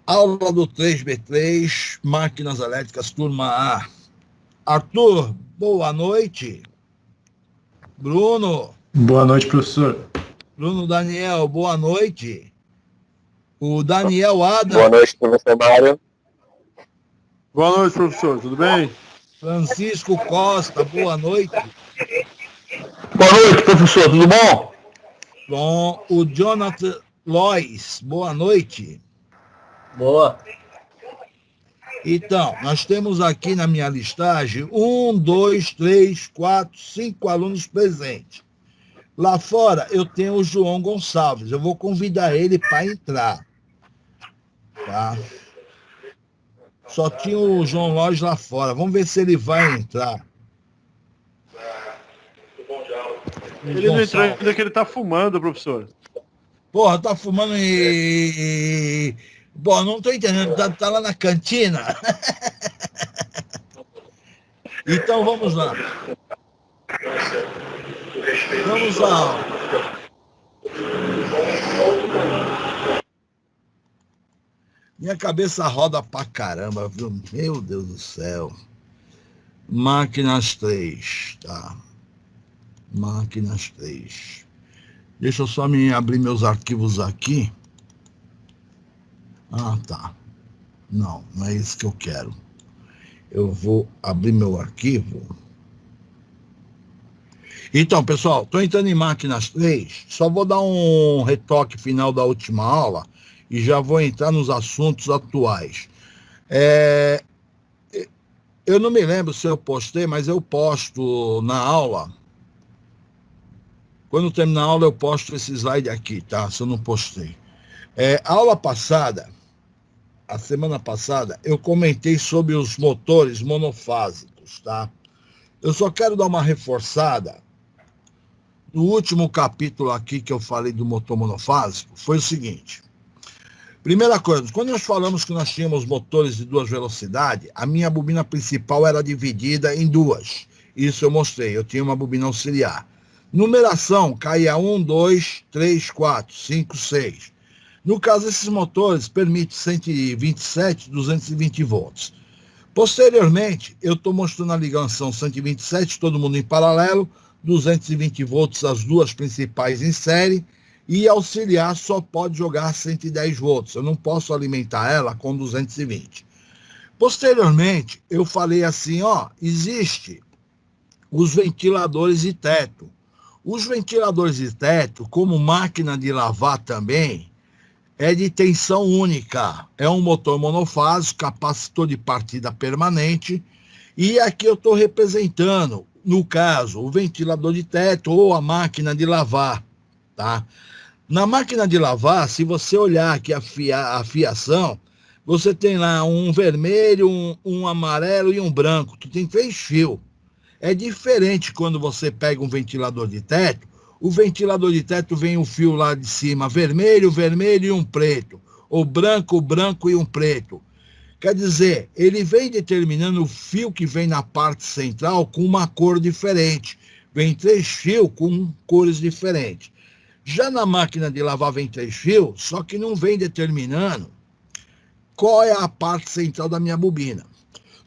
Aula do 3B3, máquinas elétricas, turma A. Arthur, boa noite. Bruno. Boa noite, professor. Bruno Daniel, boa noite. O Daniel Adam. Boa noite, professor Mário. Boa noite, professor. Tudo bem? Francisco Costa, boa noite. Boa noite, professor. Tudo bom? Bom, o Jonathan Lois, boa noite. Boa. Então, nós temos aqui na minha listagem 1, 2, 3, 4, 5 alunos presentes. Lá fora eu tenho o João Gonçalves. Eu vou convidar ele para entrar. Tá? Só tinha o João Lóis lá fora. Vamos ver se ele vai entrar. Ele não entrou ainda que ele tá fumando, professor. Porra, tá fumando e... Bom, não tô entendendo. Tá lá na cantina. Então vamos lá. Vamos lá. Minha cabeça roda pra caramba, viu? Meu Deus do céu. Máquinas 3, tá? Máquinas 3. Deixa eu só abrir meus arquivos aqui. Ah, tá. Não é isso que eu quero. Eu vou abrir meu arquivo. Então, pessoal, estou entrando em máquinas 3. Só vou dar um retoque final da última aula e já vou entrar nos assuntos atuais. Eu não me lembro se eu postei, mas eu posto na aula. Quando terminar a aula, eu posto esse slide aqui, tá? Se eu não postei. A aula passada, a semana passada, eu comentei sobre os motores monofásicos, tá? Eu só quero dar uma reforçada. No último capítulo aqui que eu falei do motor monofásico, foi o seguinte. Primeira coisa, quando nós falamos que nós tínhamos motores de duas velocidades, a minha bobina principal era dividida em duas. Isso eu mostrei, eu tinha uma bobina auxiliar. Numeração, caía 1, 2, 3, 4, 5, 6. No caso, esses motores permitem 127, 220 volts. Posteriormente, eu estou mostrando a ligação 127, todo mundo em paralelo, 220 volts, as duas principais em série, e auxiliar só pode jogar 110 volts. Eu não posso alimentar ela com 220. Posteriormente, eu falei assim, existe os ventiladores de teto. Os ventiladores de teto, como máquina de lavar também, é de tensão única. É um motor monofásico, capacitor de partida permanente, e aqui eu estou representando, no caso, o ventilador de teto ou a máquina de lavar, tá? Na máquina de lavar, se você olhar aqui a fiação, você tem lá um vermelho, um amarelo e um branco. Tu tem 3 fios. É diferente quando você pega um ventilador de teto. O ventilador de teto vem um fio lá de cima, vermelho, vermelho e um preto. Ou branco, branco e um preto. Quer dizer, ele vem determinando o fio que vem na parte central com uma cor diferente. Vem 3 fios com cores diferentes. Já na máquina de lavar vem 3 fios, só que não vem determinando qual é a parte central da minha bobina.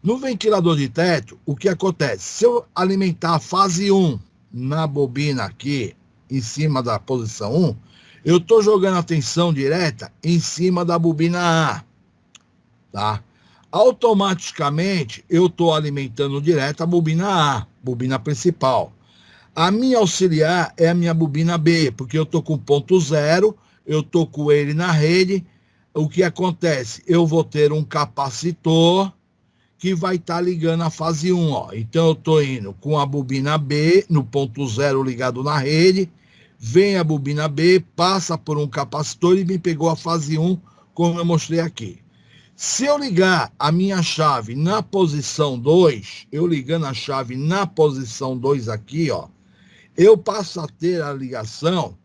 No ventilador de teto, o que acontece? Se eu alimentar a fase 1 na bobina aqui, em cima da posição 1, eu estou jogando a tensão direta em cima da bobina A. Tá? Automaticamente, eu estou alimentando direto a bobina A, bobina principal. A minha auxiliar é a minha bobina B, porque eu estou com ponto zero, eu estou com ele na rede. O que acontece? Eu vou ter um capacitor que vai estar ligando a fase 1. Então, eu estou indo com a bobina B no ponto zero ligado na rede, vem a bobina B, passa por um capacitor e me pegou a fase 1, como eu mostrei aqui. Se eu ligar a minha chave na posição 2, eu ligando a chave na posição 2 aqui, eu passo a ter a ligação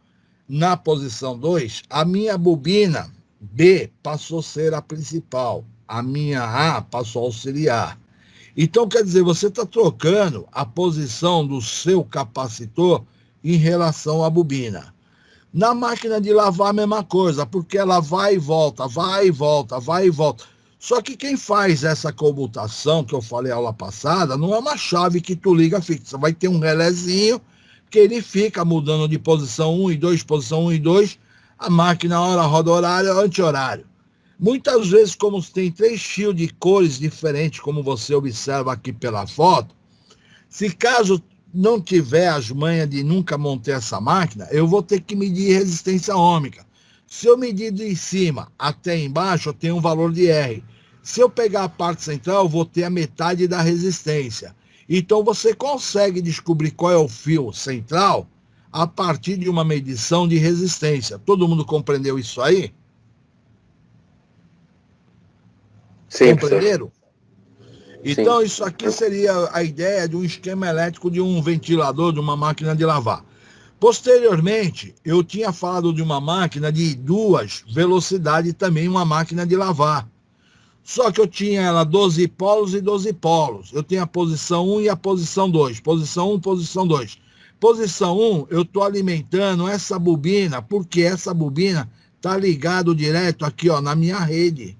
na posição 2, a minha bobina B passou a ser a principal, a minha A passou a auxiliar. Então, quer dizer, você está trocando a posição do seu capacitor em relação à bobina. Na máquina de lavar a mesma coisa, porque ela vai e volta, vai e volta, vai e volta. Só que quem faz essa comutação, que eu falei aula passada, não é uma chave que tu liga fixa. Vai ter um relézinho que ele fica mudando de posição 1 e 2, posição 1 e 2, a máquina hora roda horário, anti-horário. Muitas vezes, como tem 3 fios de cores diferentes, como você observa aqui pela foto, se caso não tiver as manhas de nunca montar essa máquina, eu vou ter que medir resistência ômica. Se eu medir de cima até embaixo, eu tenho um valor de R. Se eu pegar a parte central, eu vou ter a metade da resistência. Então, você consegue descobrir qual é o fio central a partir de uma medição de resistência. Todo mundo compreendeu isso aí? Sim, compreenderam? Então, Sim. isso aqui seria a ideia de um esquema elétrico de um ventilador, de uma máquina de lavar. Posteriormente, eu tinha falado de uma máquina de 2 velocidades, também uma máquina de lavar. Só que eu tinha ela 12 polos e 12 polos. Eu tenho a posição 1 e a posição 2. Posição 1, posição 2. Posição 1, eu estou alimentando essa bobina, porque essa bobina está ligado direto aqui, ó, na minha rede,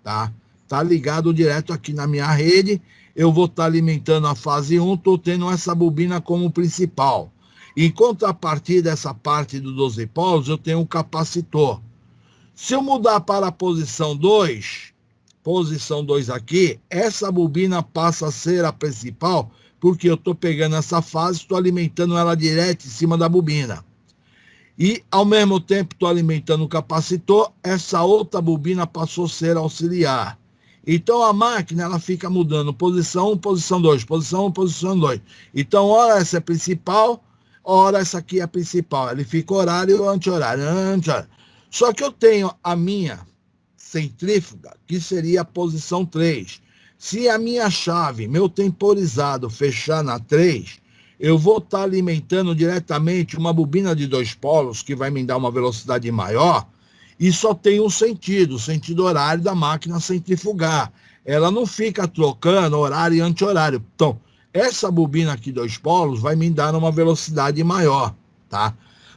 tá? Está ligado direto aqui na minha rede. Eu vou estar alimentando a fase 1, estou tendo essa bobina como principal. Em contrapartida dessa parte do 12 polos, eu tenho um capacitor. Se eu mudar para a posição 2 aqui, essa bobina passa a ser a principal, porque eu estou pegando essa fase, estou alimentando ela direto em cima da bobina. E, ao mesmo tempo, estou alimentando o capacitor, essa outra bobina passou a ser auxiliar. Então, a máquina ela fica mudando posição 1, posição 2, posição 1, posição 2. Então, ora essa é principal, ora essa aqui é a principal. Ele fica horário, anti-horário, anti-horário. Só que eu tenho a minha centrífuga, que seria a posição 3. Se a minha chave, meu temporizado, fechar na 3, eu vou estar alimentando diretamente uma bobina de 2 polos, que vai me dar uma velocidade maior, e só tem um sentido, o sentido horário da máquina centrifugar. Ela não fica trocando horário e anti-horário. Então, essa bobina aqui, 2 polos, vai me dar uma velocidade maior, tá?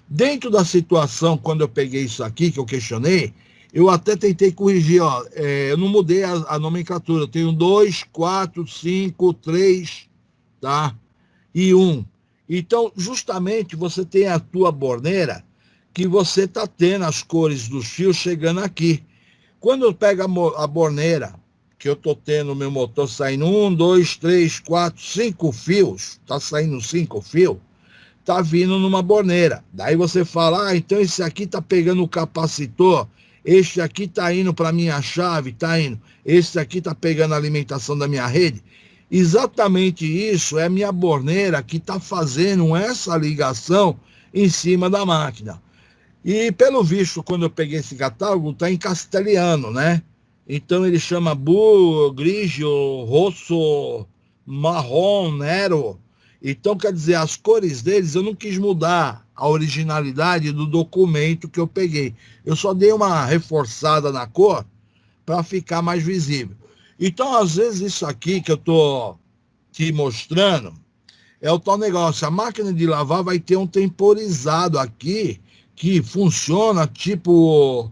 Dentro da situação, quando eu peguei isso aqui, que eu questionei, eu até tentei corrigir, ó, eu não mudei a nomenclatura, eu tenho 2, 4, 5, 3, tá? E 1. Então, justamente, você tem a tua borneira, que você está tendo as cores dos fios chegando aqui. Quando eu pego a borneira, que eu estou tendo o meu motor saindo 1, 2, 3, 4, 5 fios, está saindo 5 fios, está vindo numa borneira. Daí você fala, ah, então esse aqui está pegando o capacitor, este aqui está indo para a minha chave, está indo. Esse aqui está pegando a alimentação da minha rede. Exatamente isso é a minha borneira que está fazendo essa ligação em cima da máquina. E, pelo visto, quando eu peguei esse catálogo, está em castelhano, né? Então, ele chama blu, grigio, rosso, marrom, nero. Então, quer dizer, as cores deles, eu não quis mudar a originalidade do documento que eu peguei. Eu só dei uma reforçada na cor para ficar mais visível. Então, às vezes, isso aqui que eu estou te mostrando é o tal negócio. A máquina de lavar vai ter um temporizado aqui que funciona tipo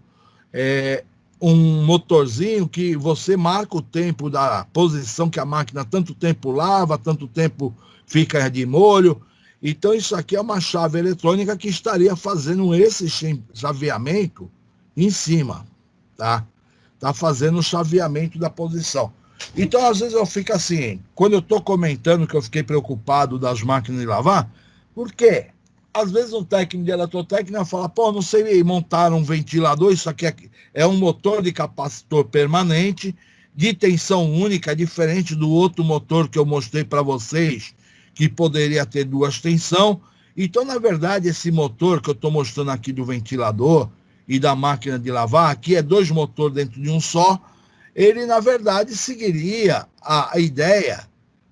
um motorzinho que você marca o tempo da posição que a máquina tanto tempo lava, tanto tempo fica de molho. Então, isso aqui é uma chave eletrônica que estaria fazendo esse chaveamento em cima, tá? Tá fazendo o chaveamento da posição. Então, às vezes eu fico assim, quando eu estou comentando que eu fiquei preocupado das máquinas de lavar, por quê? Às vezes um técnico de eletrotécnica fala, pô, não sei montar um ventilador, isso aqui é um motor de capacitor permanente, de tensão única, diferente do outro motor que eu mostrei para vocês, que poderia ter 2 tensões. Então, na verdade, esse motor que eu estou mostrando aqui do ventilador e da máquina de lavar, aqui é 2 motores dentro de um só, ele, na verdade, seguiria a ideia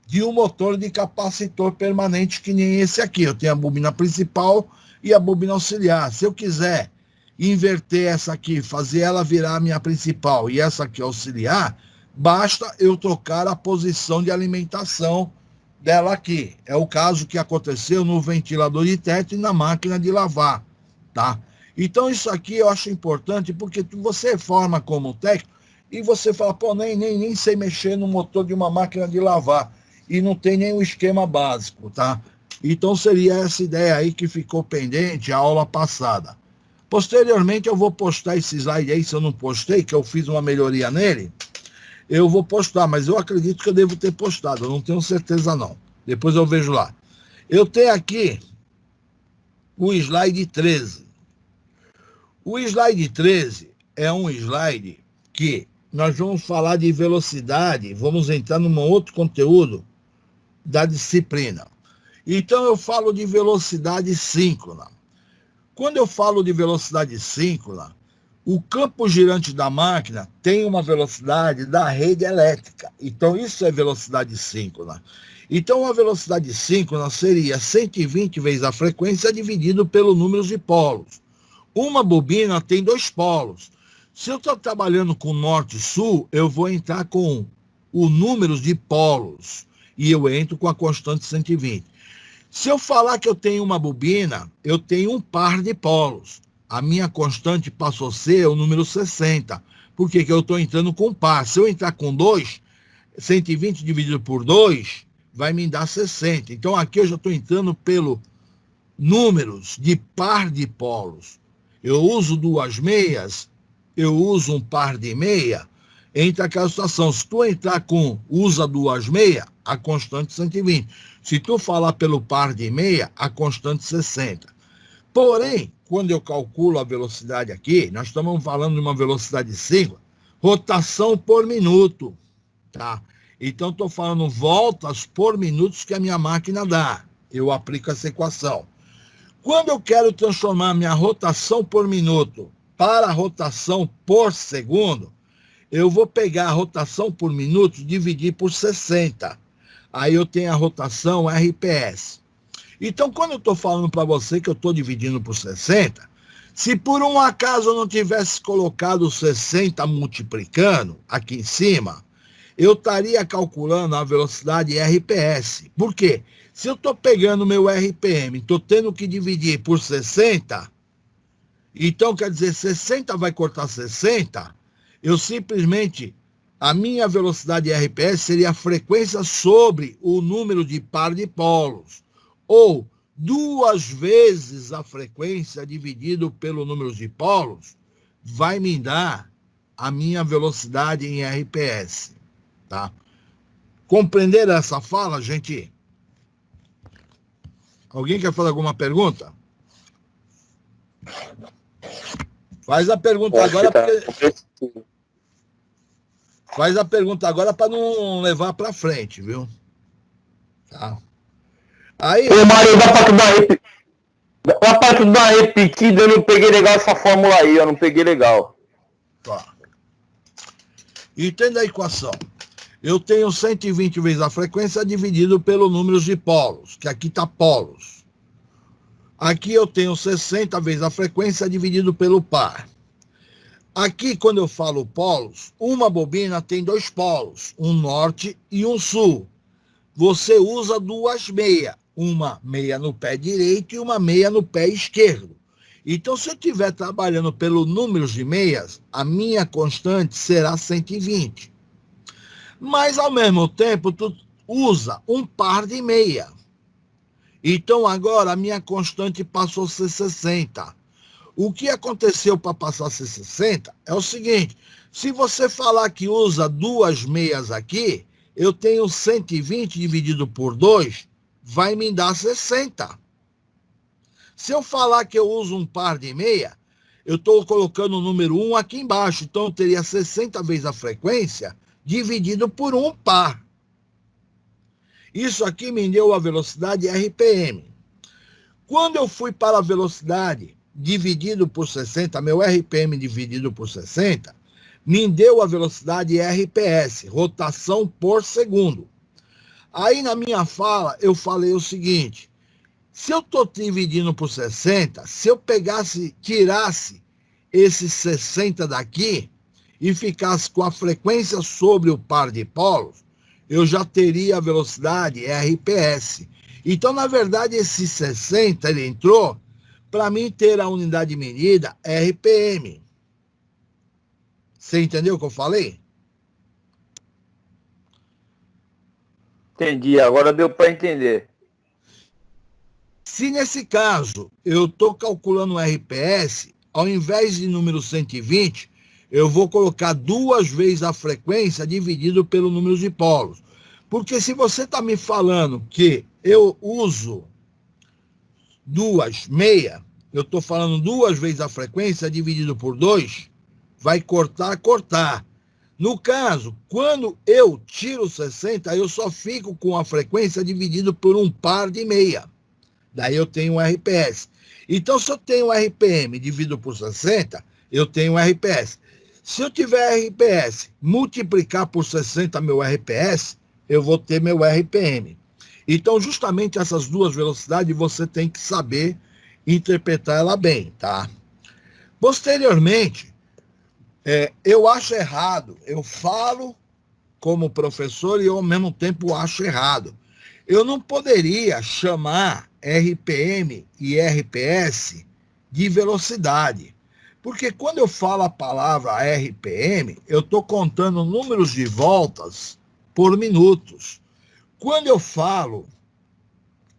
de um motor de capacitor permanente que nem esse aqui. Eu tenho a bobina principal e a bobina auxiliar. Se eu quiser inverter essa aqui, fazer ela virar a minha principal e essa aqui auxiliar, basta eu trocar a posição de alimentação dela aqui. É o caso que aconteceu no ventilador de teto e na máquina de lavar, tá? Então, isso aqui eu acho importante, porque você forma como técnico e você fala, pô, nem sei mexer no motor de uma máquina de lavar. E não tem nem o esquema básico, tá? Então, seria essa ideia aí que ficou pendente a aula passada. Posteriormente, eu vou postar esse slide aí, se eu não postei, que eu fiz uma melhoria nele, eu vou postar, mas eu acredito que eu devo ter postado, eu não tenho certeza não. Depois eu vejo lá. Eu tenho aqui o slide 13. O slide 13 é um slide que nós vamos falar de velocidade, vamos entrar num outro conteúdo da disciplina. Então eu falo de velocidade síncrona. Quando eu falo de velocidade síncrona, o campo girante da máquina tem uma velocidade da rede elétrica. Então isso é velocidade síncrona. Então a velocidade síncrona seria 120 vezes a frequência dividido pelo número de polos. Uma bobina tem 2 polos. Se eu estou trabalhando com norte e sul, eu vou entrar com o número de polos. E eu entro com a constante 120. Se eu falar que eu tenho uma bobina, eu tenho um par de polos. A minha constante passou a ser o número 60. Por que eu estou entrando com um par? Se eu entrar com 2, 120 dividido por 2 vai me dar 60. Então aqui eu já estou entrando pelo números de par de polos. Eu uso 2 meias, eu uso um par de meia. Entra aquela situação. Se tu entrar com usa 2 meias, a constante 120. Se tu falar pelo par de meia, a constante 60. Porém, quando eu calculo a velocidade aqui, nós estamos falando de uma velocidade síncrona, rotação por minuto, tá? Então, estou falando voltas por minutos que a minha máquina dá. Eu aplico essa equação. Quando eu quero transformar minha rotação por minuto para a rotação por segundo, eu vou pegar a rotação por minuto e dividir por 60. Aí eu tenho a rotação RPS. Então, quando eu estou falando para você que eu estou dividindo por 60, se por um acaso eu não tivesse colocado 60 multiplicando aqui em cima, eu estaria calculando a velocidade RPS. Por quê? Se eu estou pegando meu RPM, estou tendo que dividir por 60, então quer dizer, 60 vai cortar 60, eu simplesmente, a minha velocidade RPS seria a frequência sobre o número de par de polos, ou 2 vezes a frequência dividido pelo número de polos, vai me dar a minha velocidade em RPS. Tá? Compreender essa fala, gente? Alguém quer fazer alguma pergunta? Faz a pergunta agora, porque... Faz a pergunta agora para não levar para frente, viu? Tá. Aí... Ô, Mário, dá pra tu dar uma repetida, eu não peguei legal essa fórmula aí, eu não peguei legal. Tá. Entenda a equação. Eu tenho 120 vezes a frequência dividido pelo número de polos, que aqui está polos. Aqui eu tenho 60 vezes a frequência dividido pelo par. Aqui, quando eu falo polos, uma bobina tem 2 polos, um norte e um sul. Você usa 2 meias, uma meia no pé direito e uma meia no pé esquerdo. Então, se eu estiver trabalhando pelo número de meias, a minha constante será 120. Mas, ao mesmo tempo, tu usa um par de meia. Então, agora, a minha constante passou a ser 60. O que aconteceu para passar a ser 60 é o seguinte, se você falar que usa 2 meias aqui, eu tenho 120 dividido por 2, vai me dar 60. Se eu falar que eu uso um par de meia, eu estou colocando o número 1 aqui embaixo, então eu teria 60 vezes a frequência dividido por um par. Isso aqui me deu a velocidade RPM. Quando eu fui para a velocidade dividido por 60, meu RPM dividido por 60, me deu a velocidade RPS, rotação por segundo. Aí na minha fala, eu falei o seguinte, se eu estou dividindo por 60, se eu tirasse esses 60 daqui e ficasse com a frequência sobre o par de polos, eu já teria a velocidade RPS. Então, na verdade, esse 60, ele entrou para mim ter a unidade de medida RPM. Você entendeu o que eu falei? Entendi, agora deu para entender. Se nesse caso eu estou calculando o RPS, ao invés de número 120, eu vou colocar 2 vezes a frequência dividido pelo número de polos. Porque se você está me falando que eu uso 2, meia, eu estou falando 2 vezes a frequência dividido por 2, vai cortar. No caso, quando eu tiro 60, eu só fico com a frequência dividido por um par de meia. Daí eu tenho um RPS. Então, se eu tenho um RPM dividido por 60, eu tenho um RPS. Se eu tiver RPS, multiplicar por 60 meu RPS, eu vou ter meu RPM. Então, justamente essas 2 velocidades, você tem que saber interpretar ela bem, tá? Posteriormente, eu acho errado, eu falo como professor e eu, ao mesmo tempo, acho errado. Eu não poderia chamar RPM e RPS de velocidade, porque quando eu falo a palavra RPM, eu estou contando números de voltas por minutos. Quando eu falo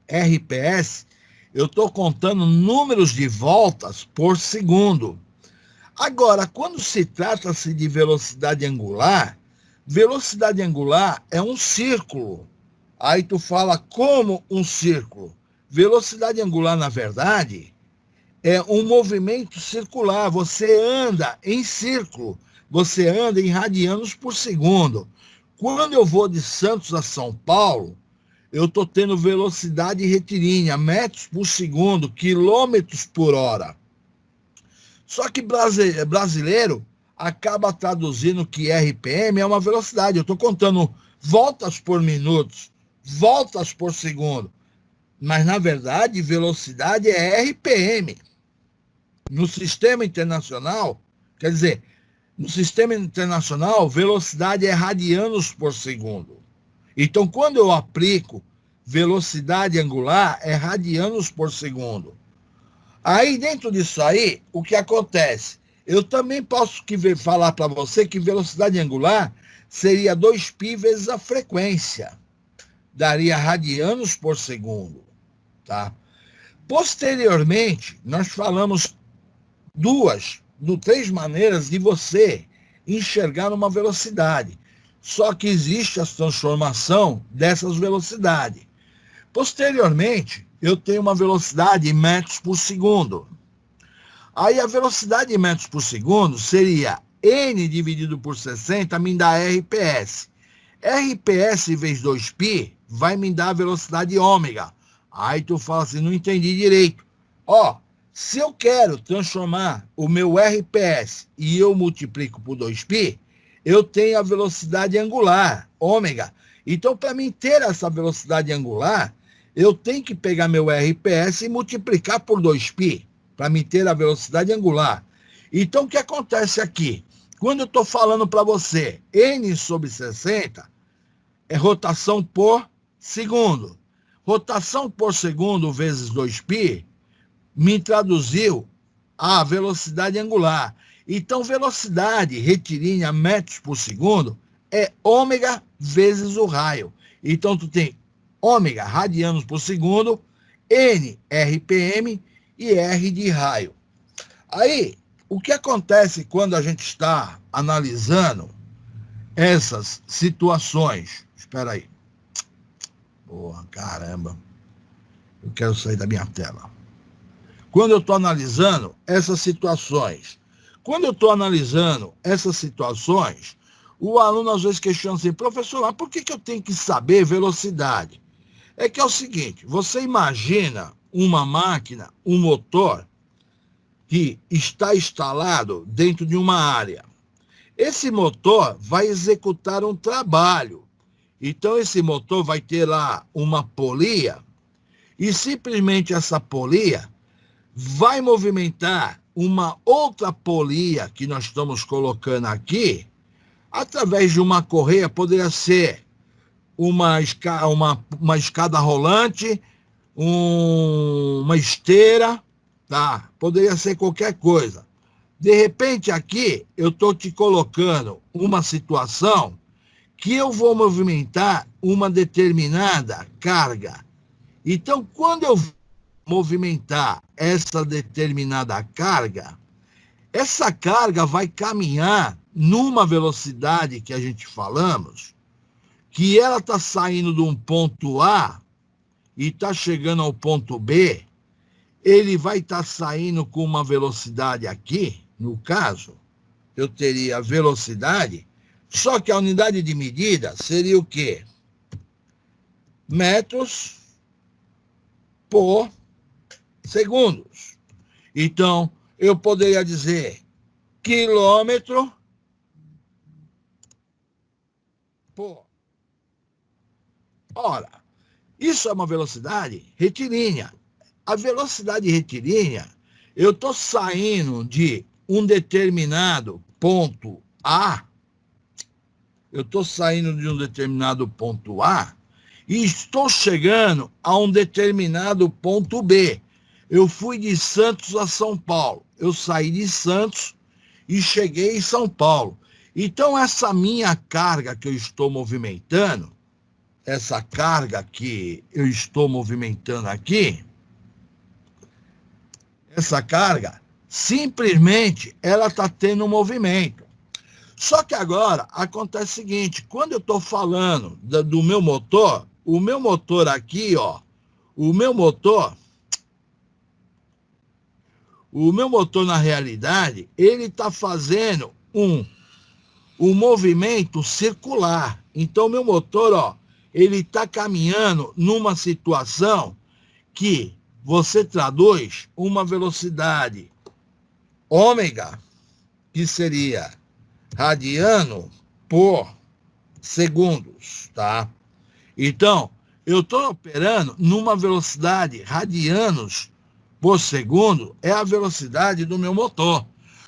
RPS, eu estou contando números de voltas por segundo. Agora, quando se trata-se de velocidade angular é um círculo. Aí tu fala como um círculo. Velocidade angular, na verdade, é um movimento circular. Você anda em círculo, você anda em radianos por segundo. Quando eu vou de Santos a São Paulo, eu estou tendo velocidade retilínea, metros por segundo, quilômetros por hora. Só que brasileiro acaba traduzindo que RPM é uma velocidade. Eu estou contando voltas por minuto, voltas por segundo. Mas, na verdade, velocidade é RPM. No sistema internacional, quer dizer, no sistema internacional, velocidade é radianos por segundo. Então, quando eu aplico velocidade angular, é radianos por segundo. Aí, dentro disso aí, o que acontece? Eu também posso falar para você que velocidade angular seria 2π vezes a frequência. Daria radianos por segundo. Tá? Posteriormente, nós falamos 3 maneiras de você enxergar uma velocidade. Só que existe a transformação dessas velocidades. Posteriormente, eu tenho uma velocidade em metros por segundo. Aí a velocidade em metros por segundo seria N dividido por 60 me dá RPS. RPS vezes 2π vai me dar a velocidade ômega. Aí tu fala assim, não entendi direito. Se eu quero transformar o meu RPS e eu multiplico por 2π, eu tenho a velocidade angular, ômega. Então, para mim ter essa velocidade angular, eu tenho que pegar meu RPS e multiplicar por 2π, para me ter a velocidade angular. Então, o que acontece aqui? Quando eu estou falando para você, N sobre 60 é rotação por segundo. Rotação por segundo vezes 2π me traduziu a velocidade angular. Então, velocidade retilínea metros por segundo é ômega vezes o raio. Então, tu tem ômega radianos por segundo, N RPM e R de raio. Aí, o que acontece quando a gente está analisando essas situações? Espera aí. Porra, caramba. Eu quero sair da minha tela. Quando eu estou analisando essas situações, o aluno às vezes questiona assim, professor, mas por que eu tenho que saber velocidade? É que é o seguinte, você imagina uma máquina, um motor, que está instalado dentro de uma área. Esse motor vai executar um trabalho. Então, esse motor vai ter lá uma polia, e simplesmente essa polia vai movimentar uma outra polia que nós estamos colocando aqui, através de uma correia, poderia ser uma escada rolante, uma esteira, tá? Poderia ser qualquer coisa. De repente, aqui, eu estou te colocando uma situação que eu vou movimentar uma determinada carga. Então, quando eu movimentar essa determinada carga, essa carga vai caminhar numa velocidade que a gente falamos, que ela está saindo de um ponto A e está chegando ao ponto B, ele vai estar saindo com uma velocidade aqui, no caso, eu teria a velocidade, só que a unidade de medida seria o quê? Metros por segundos. Então, eu poderia dizer quilômetro por hora. Isso é uma velocidade retilínea. A velocidade retilínea, eu estou saindo de um determinado ponto A, e estou chegando a um determinado ponto B. Eu fui de Santos a São Paulo. Eu saí de Santos e cheguei em São Paulo. Então, essa minha carga que eu estou movimentando, essa carga que eu estou movimentando aqui, essa carga, simplesmente, ela está tendo um movimento. Só que agora, acontece o seguinte, quando eu estou falando do meu motor, o meu motor aqui, ó, o meu motor, na realidade, ele está fazendo um movimento circular. Então, o meu motor, ó, ele está caminhando numa situação que você traduz uma velocidade ômega, que seria radiano por segundos, tá? Então, eu estou operando numa velocidade radianos por segundo, é a velocidade do meu motor.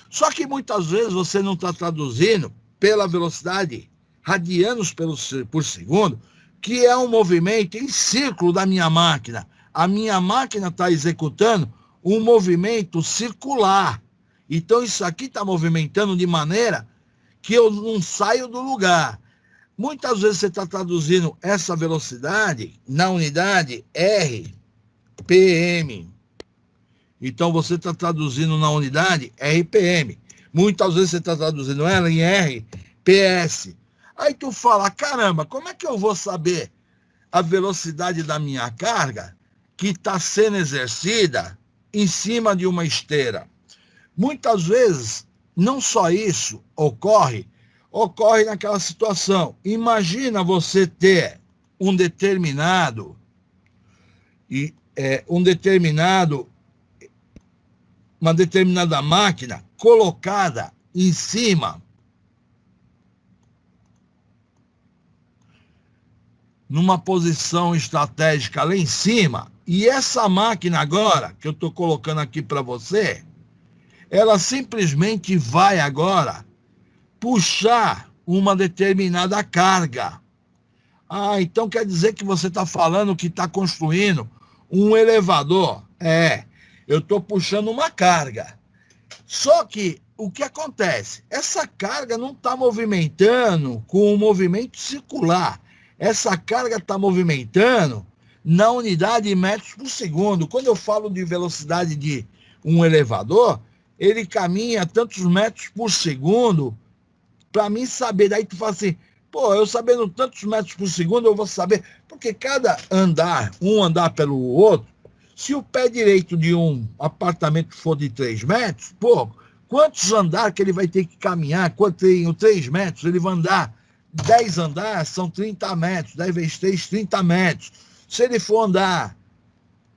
Só que muitas vezes você não está traduzindo pela velocidade radianos por segundo, que é um movimento em círculo da minha máquina. A minha máquina está executando um movimento circular. Então, isso aqui está movimentando de maneira que eu não saio do lugar. Muitas vezes você está traduzindo essa velocidade na unidade RPM. Então, você está traduzindo na unidade RPM. Muitas vezes você está traduzindo ela em RPS. Aí tu fala, caramba, como é que eu vou saber a velocidade da minha carga que está sendo exercida em cima de uma esteira? Muitas vezes, não só isso ocorre naquela situação. Imagina você ter uma determinada máquina colocada em cima numa posição estratégica lá em cima, e essa máquina agora, que eu estou colocando aqui para você, ela simplesmente vai agora puxar uma determinada carga. Ah, então quer dizer que você está falando que está construindo um elevador. Eu estou puxando uma carga. Só que o que acontece? Essa carga não está movimentando com um movimento circular. Essa carga está movimentando na unidade de metros por segundo. Quando eu falo de velocidade de um elevador, ele caminha tantos metros por segundo para mim saber. Daí tu fala assim, pô, eu sabendo tantos metros por segundo, eu vou saber. Porque cada andar, um andar pelo outro, se o pé direito de um apartamento for de 3 metros, pô, quantos andares que ele vai ter que caminhar? Quando tem 3 metros, ele vai andar 10 andares, são 30 metros. 10 vezes 3, 30 metros. Se ele for andar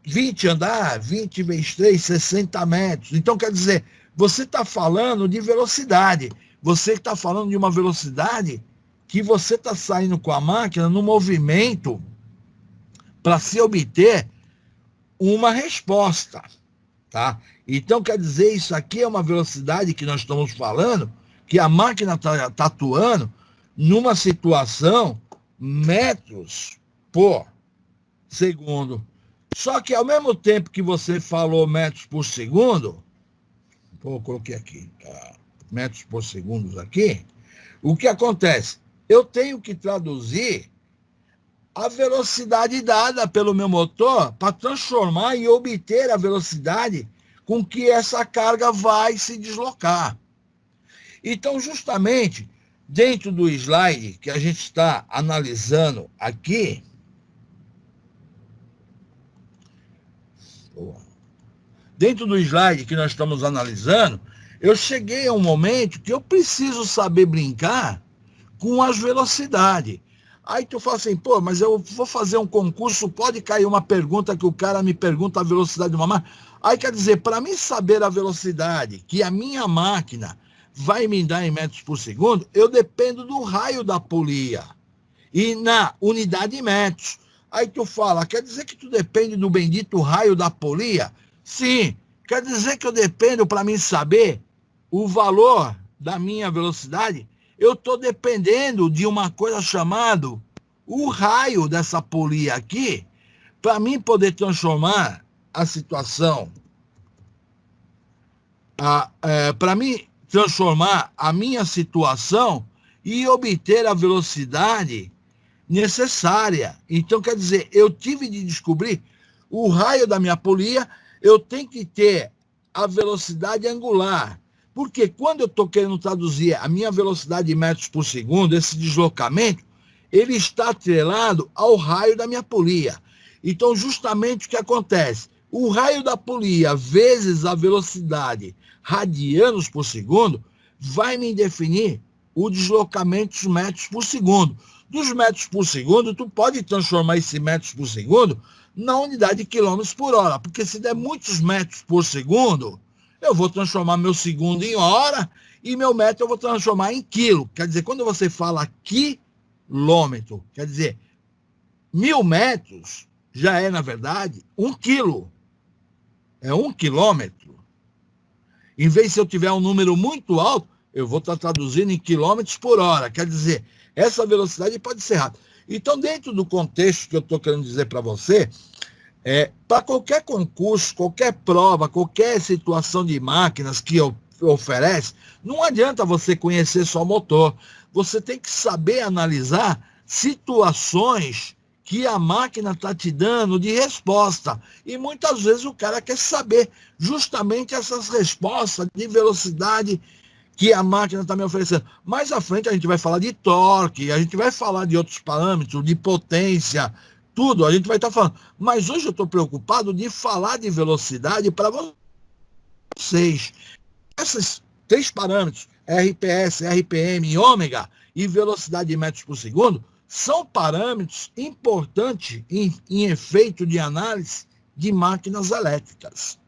20 andares, 20 vezes 3, 60 metros. Então, quer dizer, você está falando de velocidade. Você está falando de uma velocidade que você está saindo com a máquina no movimento para se obter uma resposta, tá? Então, quer dizer, isso aqui é uma velocidade que nós estamos falando, que a máquina está atuando numa situação metros por segundo. Só que ao mesmo tempo que você falou metros por segundo, eu coloquei aqui, metros por segundo aqui, o que acontece? Eu tenho que traduzir a velocidade dada pelo meu motor para transformar e obter a velocidade com que essa carga vai se deslocar. Então, justamente, dentro do slide que a gente está analisando aqui, dentro do slide que nós estamos analisando, eu cheguei a um momento que eu preciso saber brincar com as velocidades. Aí tu fala assim, pô, mas eu vou fazer um concurso, pode cair uma pergunta que o cara me pergunta a velocidade de uma máquina. Aí quer dizer, para mim saber a velocidade que a minha máquina vai me dar em metros por segundo, eu dependo do raio da polia e na unidade de metros. Aí tu fala, quer dizer que tu depende do bendito raio da polia? Sim, quer dizer que eu dependo para mim saber o valor da minha velocidade? Eu estou dependendo de uma coisa chamada o raio dessa polia aqui, para mim poder transformar a situação, para mim transformar a minha situação e obter a velocidade necessária. Então, quer dizer, eu tive de descobrir o raio da minha polia, eu tenho que ter a velocidade angular. Porque quando eu estou querendo traduzir a minha velocidade de metros por segundo, esse deslocamento, ele está atrelado ao raio da minha polia. Então, justamente o que acontece? O raio da polia vezes a velocidade radianos por segundo vai me definir o deslocamento dos metros por segundo. Dos metros por segundo, tu pode transformar esse metros por segundo na unidade de quilômetros por hora, porque se der muitos metros por segundo, eu vou transformar meu segundo em hora e meu metro eu vou transformar em quilo. Quer dizer, quando você fala quilômetro, quer dizer, 1000 metros já é, na verdade, 1 quilo. É 1 quilômetro. Em vez de se eu tiver um número muito alto, eu vou estar traduzindo em quilômetros por hora. Quer dizer, essa velocidade pode ser rápida. Então, dentro do contexto que eu estou querendo dizer para você, para qualquer concurso, qualquer prova, qualquer situação de máquinas que oferece, não adianta você conhecer só motor. Você tem que saber analisar situações que a máquina está te dando de resposta. E muitas vezes o cara quer saber justamente essas respostas de velocidade que a máquina está me oferecendo. Mais à frente a gente vai falar de torque, a gente vai falar de outros parâmetros, de potência, tudo, a gente vai estar falando. Mas hoje eu estou preocupado de falar de velocidade para vocês. Esses 3 parâmetros, RPS, RPM e ômega, e velocidade de metros por segundo, são parâmetros importantes em efeito de análise de máquinas elétricas.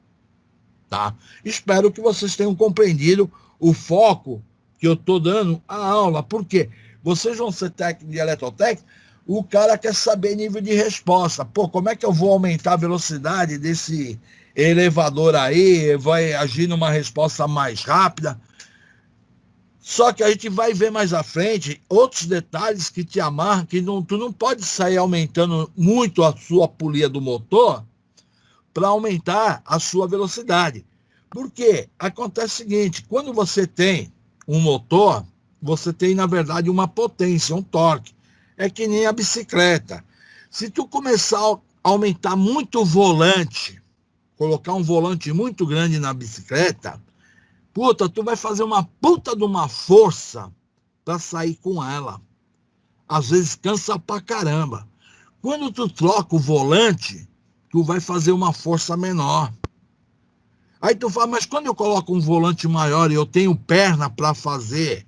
Tá? Espero que vocês tenham compreendido o foco que eu estou dando à aula, porque vocês vão ser técnicos de eletrotécnica, o cara quer saber nível de resposta. Pô, como é que eu vou aumentar a velocidade desse elevador aí? Vai agir numa resposta mais rápida? Só que a gente vai ver mais à frente outros detalhes que te amarram, que tu não pode sair aumentando muito a sua polia do motor para aumentar a sua velocidade. Porque acontece o seguinte, quando você tem um motor, você tem, na verdade, uma potência, um torque. É que nem a bicicleta. Se tu começar a aumentar muito o volante, colocar um volante muito grande na bicicleta, puta, tu vai fazer uma puta de uma força para sair com ela. Às vezes cansa pra caramba. Quando tu troca o volante, tu vai fazer uma força menor. Aí tu fala, mas quando eu coloco um volante maior e eu tenho perna para fazer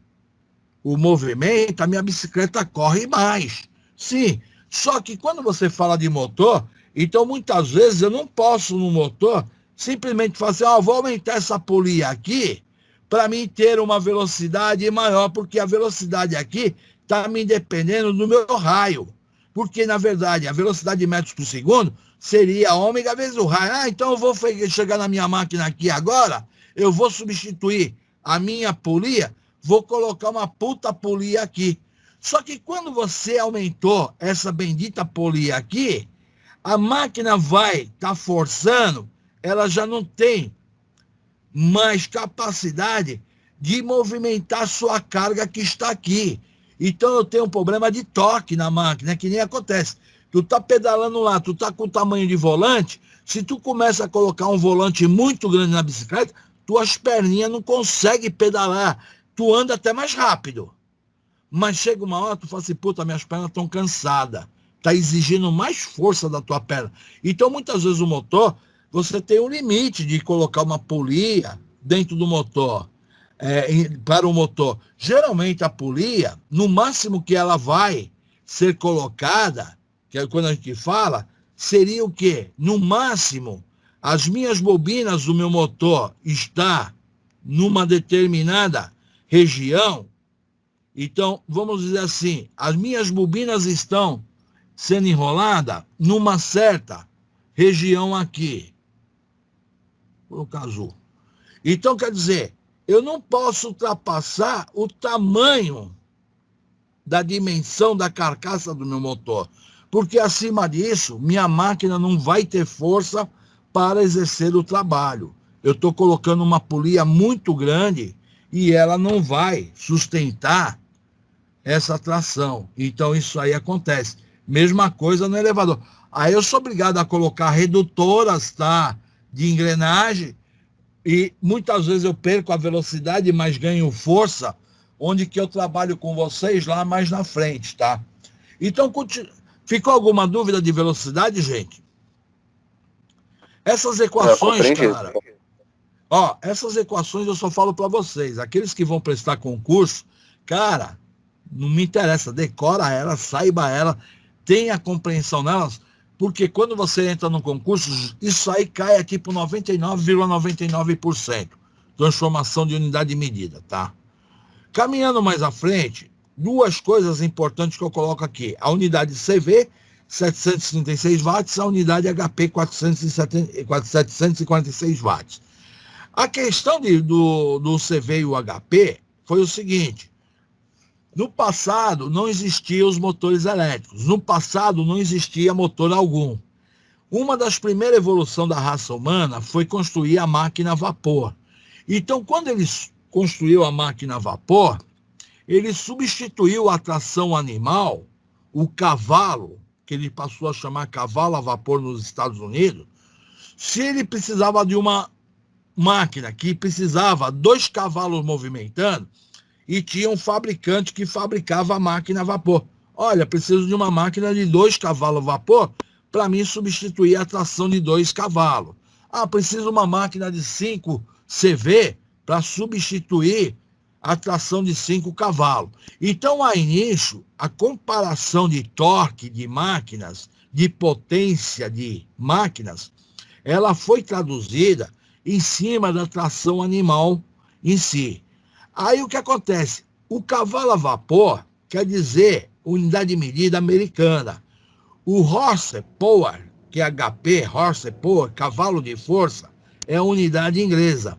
o movimento, a minha bicicleta corre mais. Sim, só que quando você fala de motor, então muitas vezes eu não posso no motor simplesmente falar assim, vou aumentar essa polia aqui para mim ter uma velocidade maior, porque a velocidade aqui está me dependendo do meu raio. Porque, na verdade, a velocidade de metros por segundo seria ômega vezes o raio. Então eu vou chegar na minha máquina aqui agora, eu vou substituir a minha polia, vou colocar uma puta polia aqui. Só que quando você aumentou essa bendita polia aqui, A máquina vai estar forçando, ela já não tem mais capacidade de movimentar sua carga que está aqui. Então eu tenho um problema de torque na máquina, que nem acontece. Tu tá pedalando lá, tu tá com o tamanho de volante, se tu começa a colocar um volante muito grande na bicicleta, tuas perninhas não conseguem pedalar, tu anda até mais rápido. Mas chega uma hora, tu fala assim, puta, minhas pernas estão cansadas, tá exigindo mais força da tua perna. Então muitas vezes o motor, você tem um limite de colocar uma polia dentro do motor, para o motor. Geralmente a polia, no máximo que ela vai ser colocada, que é quando a gente fala, seria o quê? No máximo, as minhas bobinas do meu motor está numa determinada região. Então, vamos dizer assim, as minhas bobinas estão sendo enroladas numa certa região aqui. Por azul. Então, quer dizer, eu não posso ultrapassar o tamanho da dimensão da carcaça do meu motor, porque acima disso, minha máquina não vai ter força para exercer o trabalho. Eu estou colocando uma polia muito grande e ela não vai sustentar essa tração. Então, isso aí acontece. Mesma coisa no elevador. Aí eu sou obrigado a colocar redutoras, tá, de engrenagem, e muitas vezes eu perco a velocidade, mas ganho força, onde que eu trabalho com vocês lá mais na frente, tá? Então, ficou alguma dúvida de velocidade, gente? Essas equações, cara, essas equações eu só falo para vocês. Aqueles que vão prestar concurso, cara, não me interessa, decora ela, saiba ela, tenha compreensão nelas, porque quando você entra no concurso, isso aí cai aqui para 99,99%. Transformação de unidade de medida, tá? Caminhando mais à frente, duas coisas importantes que eu coloco aqui. A unidade CV, 736 watts, a unidade HP, 746 watts. A questão do CV e o HP foi o seguinte: no passado não existiam os motores elétricos, no passado não existia motor algum. Uma das primeiras evoluções da raça humana foi construir a máquina a vapor. Então, quando eles construiu a máquina a vapor, ele substituiu a tração animal, o cavalo, que ele passou a chamar cavalo a vapor nos Estados Unidos. Se ele precisava de uma máquina que precisava 2 cavalos movimentando, e tinha um fabricante que fabricava a máquina a vapor. Olha, preciso de uma máquina de 2 cavalos a vapor para mim substituir a tração de 2 cavalos. Ah, preciso de uma máquina de 5 CV para substituir a tração de 5 cavalos. Então, a início, a comparação de torque de máquinas, de potência de máquinas, ela foi traduzida em cima da tração animal em si. Aí o que acontece? O cavalo a vapor quer dizer unidade de medida americana. O horsepower, que é HP, horsepower, cavalo de força, é a unidade inglesa.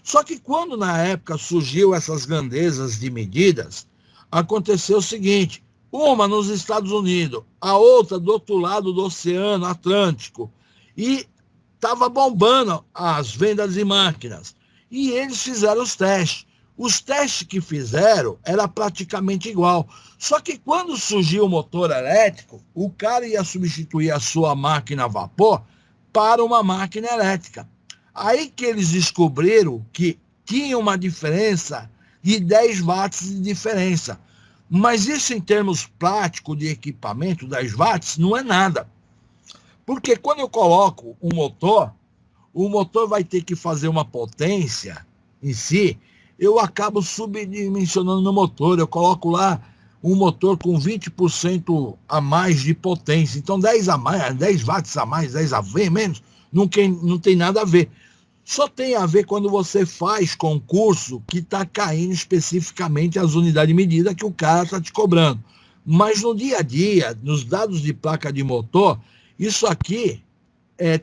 Só que quando na época surgiu essas grandezas de medidas, aconteceu o seguinte: uma nos Estados Unidos, a outra do outro lado do Oceano Atlântico, e estava bombando as vendas de máquinas. E eles fizeram os testes. Os testes que fizeram era praticamente igual. Só que quando surgiu o motor elétrico, o cara ia substituir a sua máquina a vapor para uma máquina elétrica. Aí que eles descobriram que tinha uma diferença de 10 watts de diferença. Mas isso em termos práticos de equipamento, 10 watts, não é nada. Porque quando eu coloco o motor vai ter que fazer uma potência em si. Eu acabo subdimensionando no motor, eu coloco lá um motor com 20% a mais de potência, então 10 a mais, 10 watts a mais, 10 a menos, não tem nada a ver. Só tem a ver quando você faz concurso que está caindo especificamente as unidades de medida que o cara está te cobrando. Mas no dia a dia, nos dados de placa de motor, isso aqui,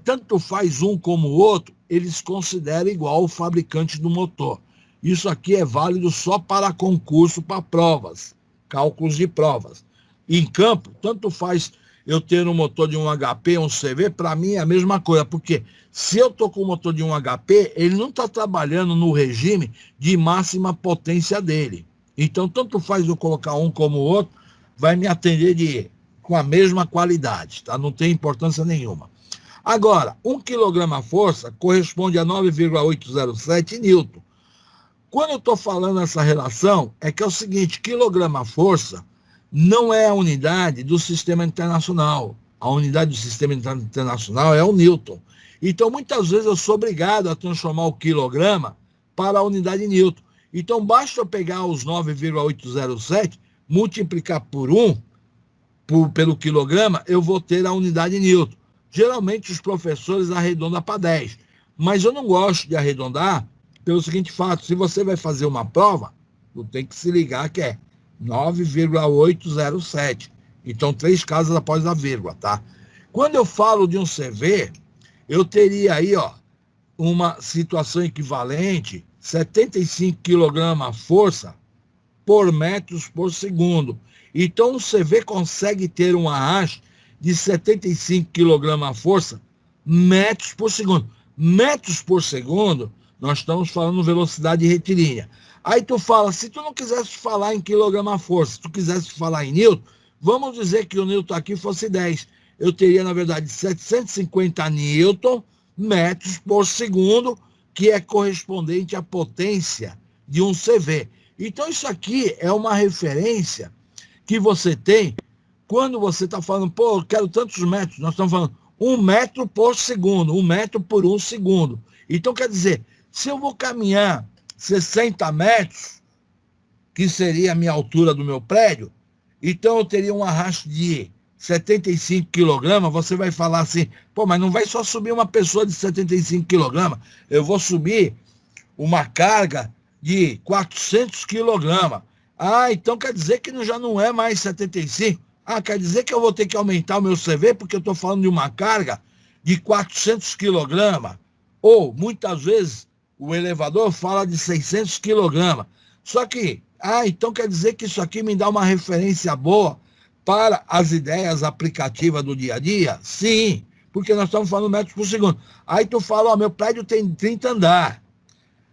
tanto faz um como o outro, eles consideram igual o fabricante do motor. Isso aqui é válido só para concurso, para provas, cálculos de provas. Em campo, tanto faz eu ter um motor de 1 HP, um CV, para mim é a mesma coisa, porque se eu estou com o motor de 1 HP, ele não está trabalhando no regime de máxima potência dele. Então, tanto faz eu colocar um como o outro, vai me atender com a mesma qualidade, tá? Não tem importância nenhuma. Agora, 1 kg-força corresponde a 9,807 newton. Quando eu estou falando essa relação, é que é o seguinte, quilograma-força não é a unidade do sistema internacional. A unidade do sistema internacional é o newton. Então, muitas vezes eu sou obrigado a transformar o quilograma para a unidade newton. Então, basta eu pegar os 9,807, multiplicar por 1, pelo quilograma, eu vou ter a unidade newton. Geralmente, os professores arredondam para 10. Mas eu não gosto de arredondar pelo seguinte fato, se você vai fazer uma prova, tu tem que se ligar que é 9,807. Então, 3 casas após a vírgula, tá? Quando eu falo de um CV, eu teria aí, ó, uma situação equivalente, 75 kg-força por metros por segundo. Então, o CV consegue ter um arraste de 75 kg-força metros por segundo. Metros por segundo, nós estamos falando velocidade retilínea. Aí tu fala, se tu não quisesse falar em quilograma-força, se tu quisesse falar em newton, vamos dizer que o newton aqui fosse 10. Eu teria, na verdade, 750 newton metros por segundo, que é correspondente à potência de um CV. Então, isso aqui é uma referência que você tem quando você está falando, pô, eu quero tantos metros. Nós estamos falando 1 metro por segundo, 1 metro por 1 segundo. Então, quer dizer, se eu vou caminhar 60 metros, que seria a minha altura do meu prédio, então eu teria um arrasto de 75 kg, você vai falar assim, pô, mas não vai só subir uma pessoa de 75 kg, eu vou subir uma carga de 400 kg. Ah, então quer dizer que já não é mais 75? Ah, quer dizer que eu vou ter que aumentar o meu CV porque eu estou falando de uma carga de 400 kg. Ou, muitas vezes, o elevador fala de 600 kg. Só que, então quer dizer que isso aqui me dá uma referência boa para as ideias aplicativas do dia a dia? Sim, porque nós estamos falando metros por segundo. Aí tu fala, ó, meu prédio tem 30 andares.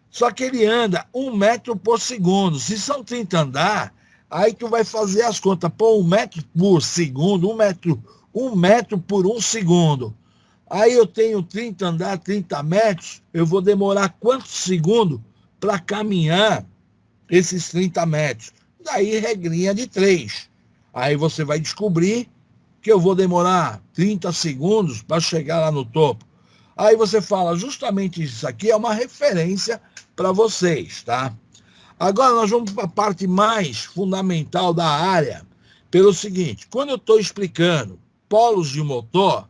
Só que ele anda 1 metro por segundo. Se são 30 andares, aí tu vai fazer as contas. Pô, 1 metro por segundo, 1 metro por 1 segundo. Aí eu tenho 30 andares, 30 metros, eu vou demorar quantos segundos para caminhar esses 30 metros? Daí, regrinha de 3. Aí você vai descobrir que eu vou demorar 30 segundos para chegar lá no topo. Aí você fala, justamente isso aqui é uma referência para vocês, tá? Agora nós vamos para a parte mais fundamental da área, pelo seguinte, quando eu estou explicando polos de motor,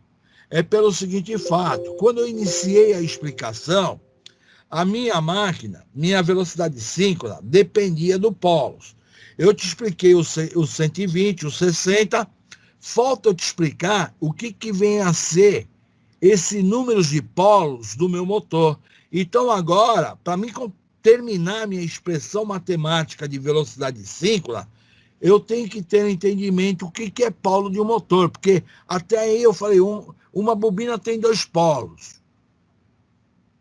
é pelo seguinte fato, quando eu iniciei a explicação, a minha máquina, minha velocidade síncrona, dependia do polos. Eu te expliquei o 120, o 60, falta eu te explicar o que vem a ser esse número de polos do meu motor. Então agora, para mim terminar minha expressão matemática de velocidade síncrona, eu tenho que ter entendimento o que é polo de um motor, porque até aí eu falei, uma bobina tem 2 polos,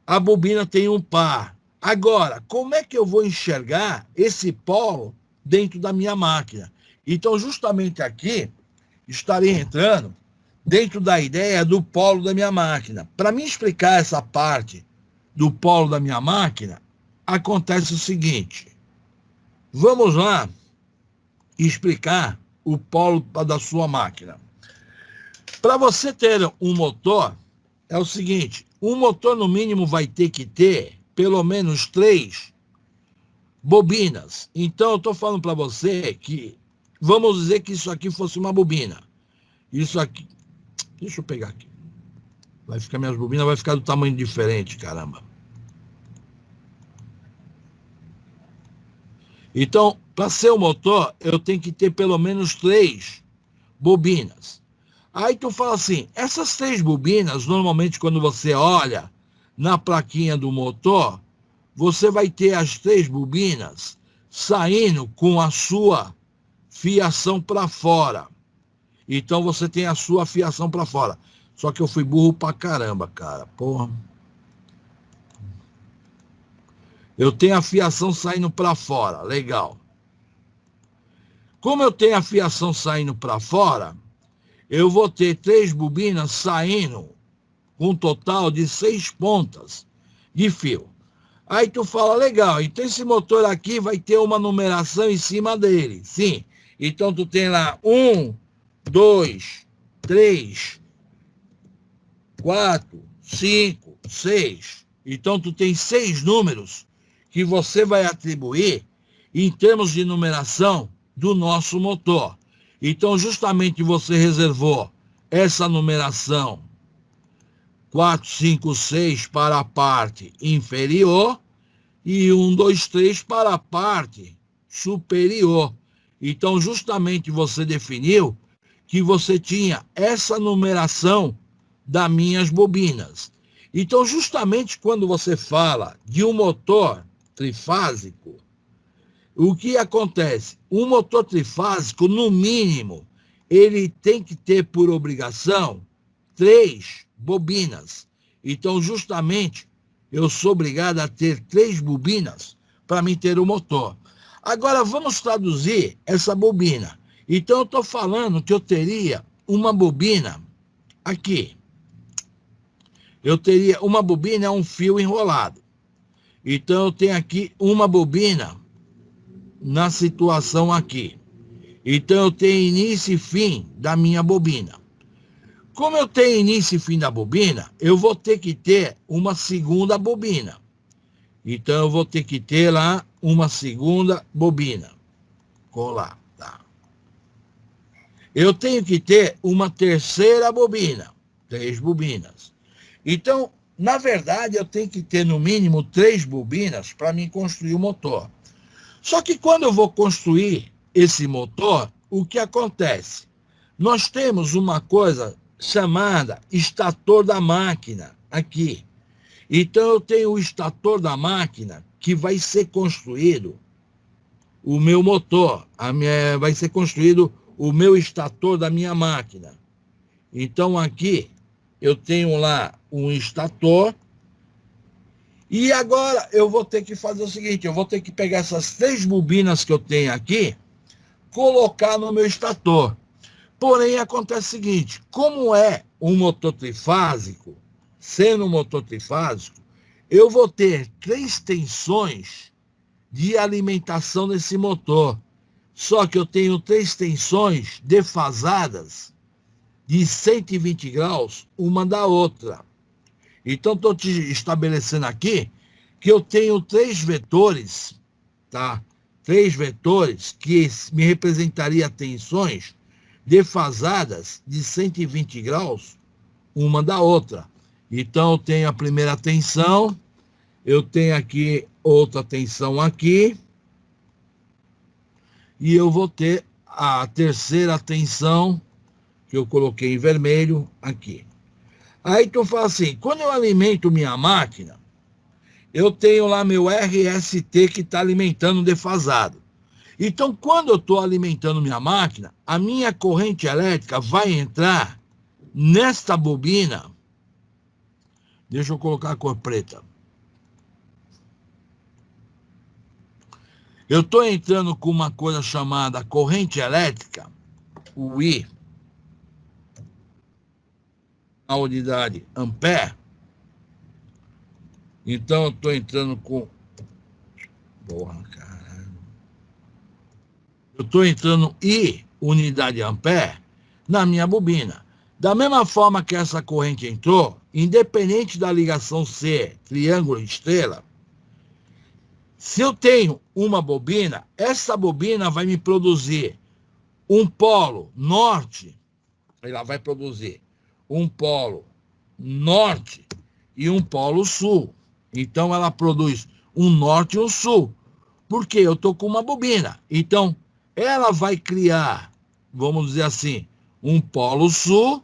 a bobina tem um par. Agora, como é que eu vou enxergar esse polo dentro da minha máquina? Então, justamente aqui, estarei entrando dentro da ideia do polo da minha máquina. Para me explicar essa parte do polo da minha máquina, acontece o seguinte. Vamos lá explicar o polo da sua máquina. Para você ter um motor, é o seguinte, um motor no mínimo vai ter que ter pelo menos 3 bobinas. Então eu estou falando para você que, vamos dizer que isso aqui fosse uma bobina. Isso aqui, deixa eu pegar aqui. Minhas bobinas vai ficar do tamanho diferente, caramba. Então, para ser um motor, eu tenho que ter pelo menos 3 bobinas. Aí tu fala assim, essas 3 bobinas, normalmente quando você olha na plaquinha do motor, você vai ter as 3 bobinas saindo com a sua fiação para fora. Então você tem a sua fiação para fora. Só que eu fui burro pra caramba, cara. Porra. Eu tenho a fiação saindo para fora. Legal. Como eu tenho a fiação saindo para fora, eu vou ter 3 bobinas saindo com um total de 6 pontas de fio. Aí tu fala, legal, então esse motor aqui vai ter uma numeração em cima dele. Sim. Então tu tem lá 1, 2, 3, 4, 5, 6. Então tu tem 6 números que você vai atribuir em termos de numeração do nosso motor. Então justamente você reservou essa numeração 4, 5, 6 para a parte inferior e 1, 2, 3 para a parte superior. Então, justamente você definiu que você tinha essa numeração das minhas bobinas. Então, justamente quando você fala de um motor trifásico, o que acontece? Um motor trifásico, no mínimo, ele tem que ter por obrigação 3 bobinas. Então, justamente, eu sou obrigado a ter 3 bobinas para mim ter o motor. Agora, vamos traduzir essa bobina. Então, eu estou falando que eu teria uma bobina aqui. Eu teria uma bobina, é um fio enrolado. Então, eu tenho aqui uma bobina na situação aqui. Então, eu tenho início e fim da minha bobina. Como eu tenho início e fim da bobina, eu vou ter que ter uma segunda bobina. Então, eu vou ter que ter lá uma segunda bobina. Colar, tá? Eu tenho que ter uma terceira bobina. 3 bobinas. Então, na verdade, eu tenho que ter no mínimo 3 bobinas para mim construir o motor. Só que quando eu vou construir esse motor, o que acontece? Nós temos uma coisa chamada estator da máquina aqui. Então eu tenho o estator da máquina que vai ser construído o meu motor, vai ser construído o meu estator da minha máquina. Então aqui eu tenho lá um estator. E agora eu vou ter que fazer o seguinte, eu vou ter que pegar essas 3 bobinas que eu tenho aqui, colocar no meu estator. Porém, acontece o seguinte, como é um motor trifásico, sendo um motor trifásico, eu vou ter 3 tensões de alimentação nesse motor. Só que eu tenho 3 tensões defasadas de 120 graus uma da outra. Então, estou te estabelecendo aqui que eu tenho 3 vetores, tá? 3 vetores que me representaria tensões defasadas de 120 graus uma da outra. Então, eu tenho a primeira tensão, eu tenho aqui outra tensão aqui, e eu vou ter a terceira tensão, que eu coloquei em vermelho, aqui. Aí tu fala assim, quando eu alimento minha máquina, eu tenho lá meu RST que está alimentando defasado. Então, quando eu estou alimentando minha máquina, a minha corrente elétrica vai entrar nesta bobina. Deixa eu colocar a cor preta. Eu estou entrando com uma coisa chamada corrente elétrica, o I, a unidade ampere. Então, eu estou entrando com... Porra, caralho. Eu estou entrando I, unidade ampere, na minha bobina. Da mesma forma que essa corrente entrou, independente da ligação ser triângulo e estrela, se eu tenho uma bobina, essa bobina vai me produzir um polo norte, ela vai produzir um polo norte e um polo sul. Então, ela produz um norte e um sul. Porque eu estou com uma bobina. Então, ela vai criar, vamos dizer assim, um polo sul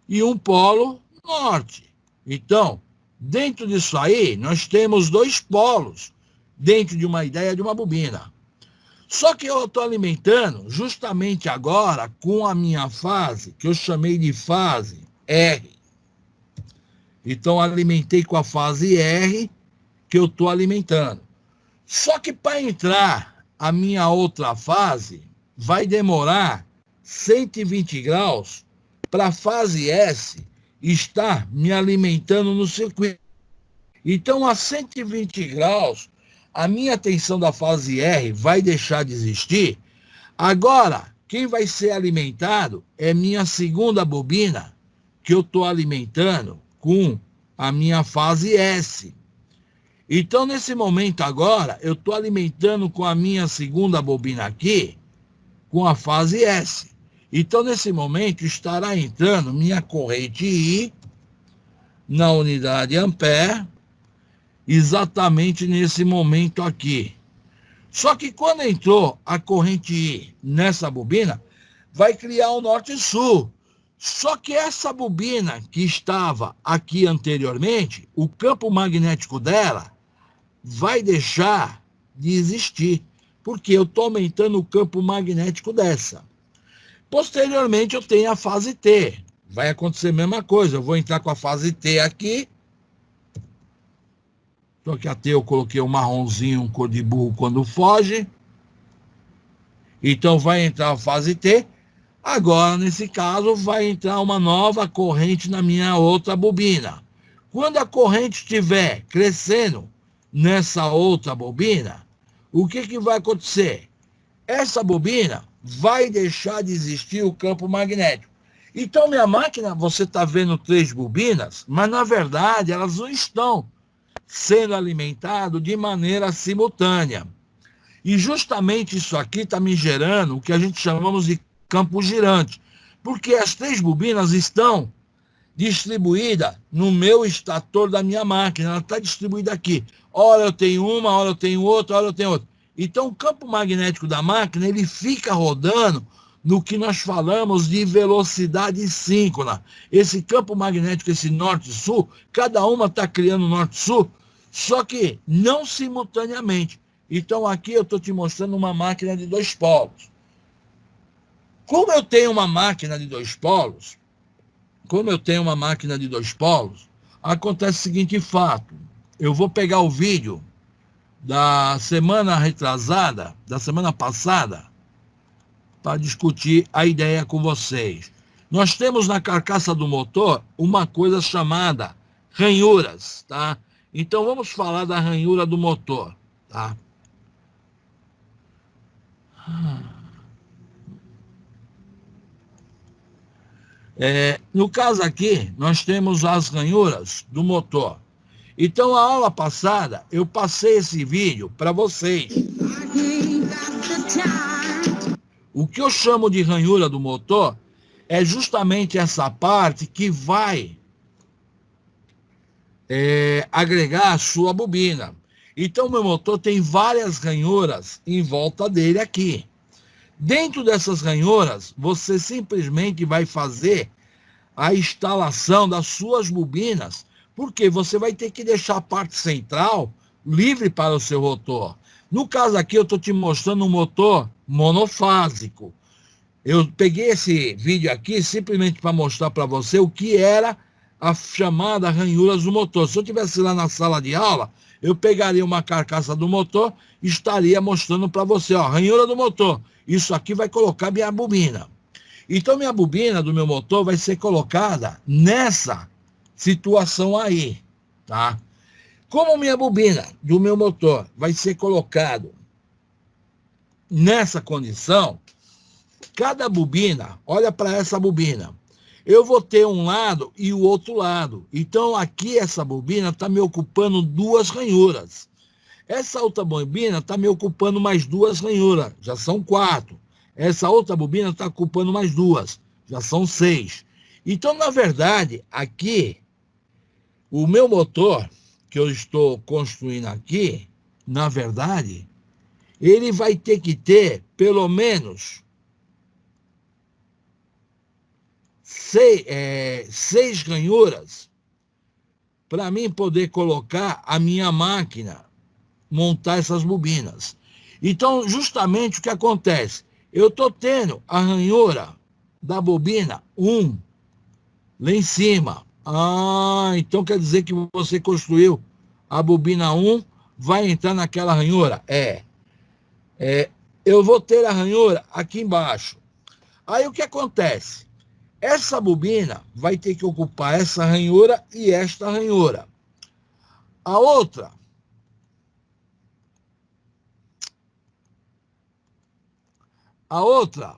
e um polo norte. Então, dentro disso aí, nós temos 2 polos dentro de uma ideia de uma bobina. Só que eu estou alimentando justamente agora com a minha fase, que eu chamei de fase R. Então, alimentei com a fase R que eu estou alimentando. Só que para entrar a minha outra fase, vai demorar 120 graus para a fase S estar me alimentando no circuito. Então, a 120 graus, a minha tensão da fase R vai deixar de existir. Agora, quem vai ser alimentado é minha segunda bobina, que eu estou alimentando com a minha fase S. Então, nesse momento agora, eu estou alimentando com a minha segunda bobina aqui, com a fase S. Então, nesse momento, estará entrando minha corrente I na unidade ampere, exatamente nesse momento aqui. Só que quando entrou a corrente I nessa bobina, vai criar o norte-sul. Só que essa bobina que estava aqui anteriormente, o campo magnético dela vai deixar de existir, porque eu estou aumentando o campo magnético dessa. Posteriormente, eu tenho a fase T. Vai acontecer a mesma coisa. Eu vou entrar com a fase T aqui. Só que a T eu coloquei um marronzinho, um cor de burro quando foge. Então, vai entrar a fase T. Agora, nesse caso, vai entrar uma nova corrente na minha outra bobina. Quando a corrente estiver crescendo nessa outra bobina, o que vai acontecer? Essa bobina vai deixar de existir o campo magnético. Então, minha máquina, você está vendo 3 bobinas, mas, na verdade, elas não estão sendo alimentadas de maneira simultânea. E justamente isso aqui está me gerando o que a gente chamamos de campo girante, porque as 3 bobinas estão distribuídas no meu estator da minha máquina, ela está distribuída aqui. Ora eu tenho uma, ora eu tenho outra, ora eu tenho outra. Então o campo magnético da máquina, ele fica rodando no que nós falamos de velocidade síncrona. Esse campo magnético, esse norte-sul, cada uma está criando norte-sul, só que não simultaneamente. Então aqui eu estou te mostrando uma máquina de 2 polos. Como eu tenho uma máquina de 2 polos, acontece o seguinte fato. Eu vou pegar o vídeo da semana retrasada, da semana passada, para discutir a ideia com vocês. Nós temos na carcaça do motor uma coisa chamada ranhuras, tá? Então vamos falar da ranhura do motor, tá? No caso aqui, nós temos as ranhuras do motor. Então, a aula passada, eu passei esse vídeo para vocês. O que eu chamo de ranhura do motor é justamente essa parte que vai agregar a sua bobina. Então, meu motor tem várias ranhuras em volta dele aqui. Dentro dessas ranhuras, você simplesmente vai fazer a instalação das suas bobinas, porque você vai ter que deixar a parte central livre para o seu rotor. No caso aqui, eu estou te mostrando um motor monofásico. Eu peguei esse vídeo aqui simplesmente para mostrar para você o que era a chamada ranhuras do motor. Se eu estivesse lá na sala de aula, eu pegaria uma carcaça do motor e estaria mostrando para você, ó, ranhura do motor. Isso aqui vai colocar minha bobina. Então, minha bobina do meu motor vai ser colocada nessa situação aí, tá? Como minha bobina do meu motor vai ser colocado nessa condição, cada bobina, olha para essa bobina, eu vou ter um lado e o outro lado. Então, aqui essa bobina está me ocupando 2 ranhuras. Essa outra bobina está me ocupando mais 2 ranhuras, já são 4. Essa outra bobina está ocupando mais 2, já são 6. Então, na verdade, aqui, o meu motor, que eu estou construindo aqui, na verdade, ele vai ter que ter, pelo menos, 6 ranhuras para mim poder colocar a minha máquina, montar essas bobinas. Então, justamente o que acontece? Eu estou tendo a ranhura da bobina 1 lá em cima. Ah, então quer dizer que você construiu a bobina 1, vai entrar naquela ranhura? Eu vou ter a ranhura aqui embaixo. Aí o que acontece? Essa bobina vai ter que ocupar essa ranhura e esta ranhura. A outra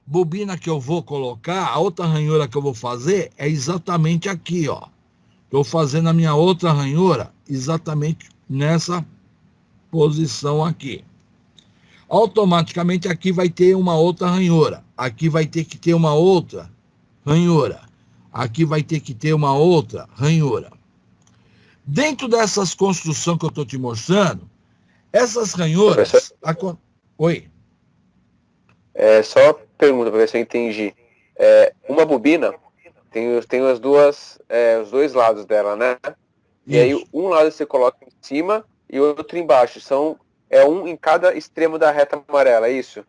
bobina que eu vou colocar, a outra ranhura que eu vou fazer é exatamente aqui, ó. Estou fazendo a minha outra ranhura exatamente nessa posição aqui. Automaticamente aqui vai ter uma outra ranhura. Aqui vai ter que ter uma outra ranhura. Aqui vai ter que ter uma outra ranhura. Dentro dessas construções que eu estou te mostrando, essas ranhuras... Oi? Só pergunta para ver se eu entendi. Uma bobina tem as duas, os dois lados dela, né? E aí um lado você coloca em cima e o outro embaixo. Um em cada extremo da reta amarela, é isso?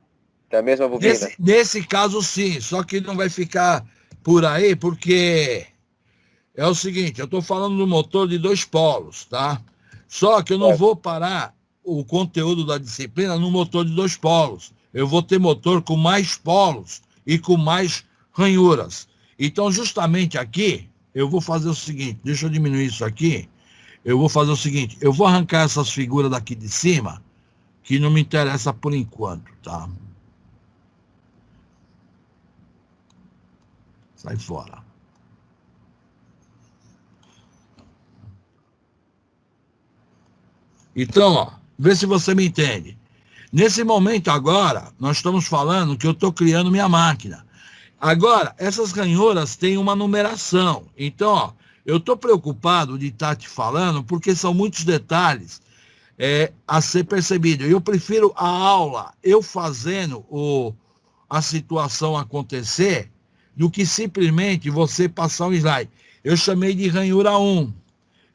Da mesma bobina? Nesse caso, sim. Só que não vai ficar por aí, porque é o seguinte, eu estou falando do motor de 2 polos, tá? Só que eu não vou parar o conteúdo da disciplina no motor de 2 polos. Eu vou ter motor com mais polos e com mais ranhuras. Então, justamente aqui, eu vou fazer o seguinte, deixa eu diminuir isso aqui. Eu vou fazer o seguinte, eu vou arrancar essas figuras daqui de cima, que não me interessa por enquanto, tá? Sai fora. Então, ó, vê se você me entende. Nesse momento agora, nós estamos falando que eu estou criando minha máquina. Agora, essas ranhuras têm uma numeração. Então, ó, eu estou preocupado de estar te falando porque são muitos detalhes a ser percebido. Eu prefiro a aula, eu fazendo a situação acontecer, do que simplesmente você passar um slide. Eu chamei de ranhura 1.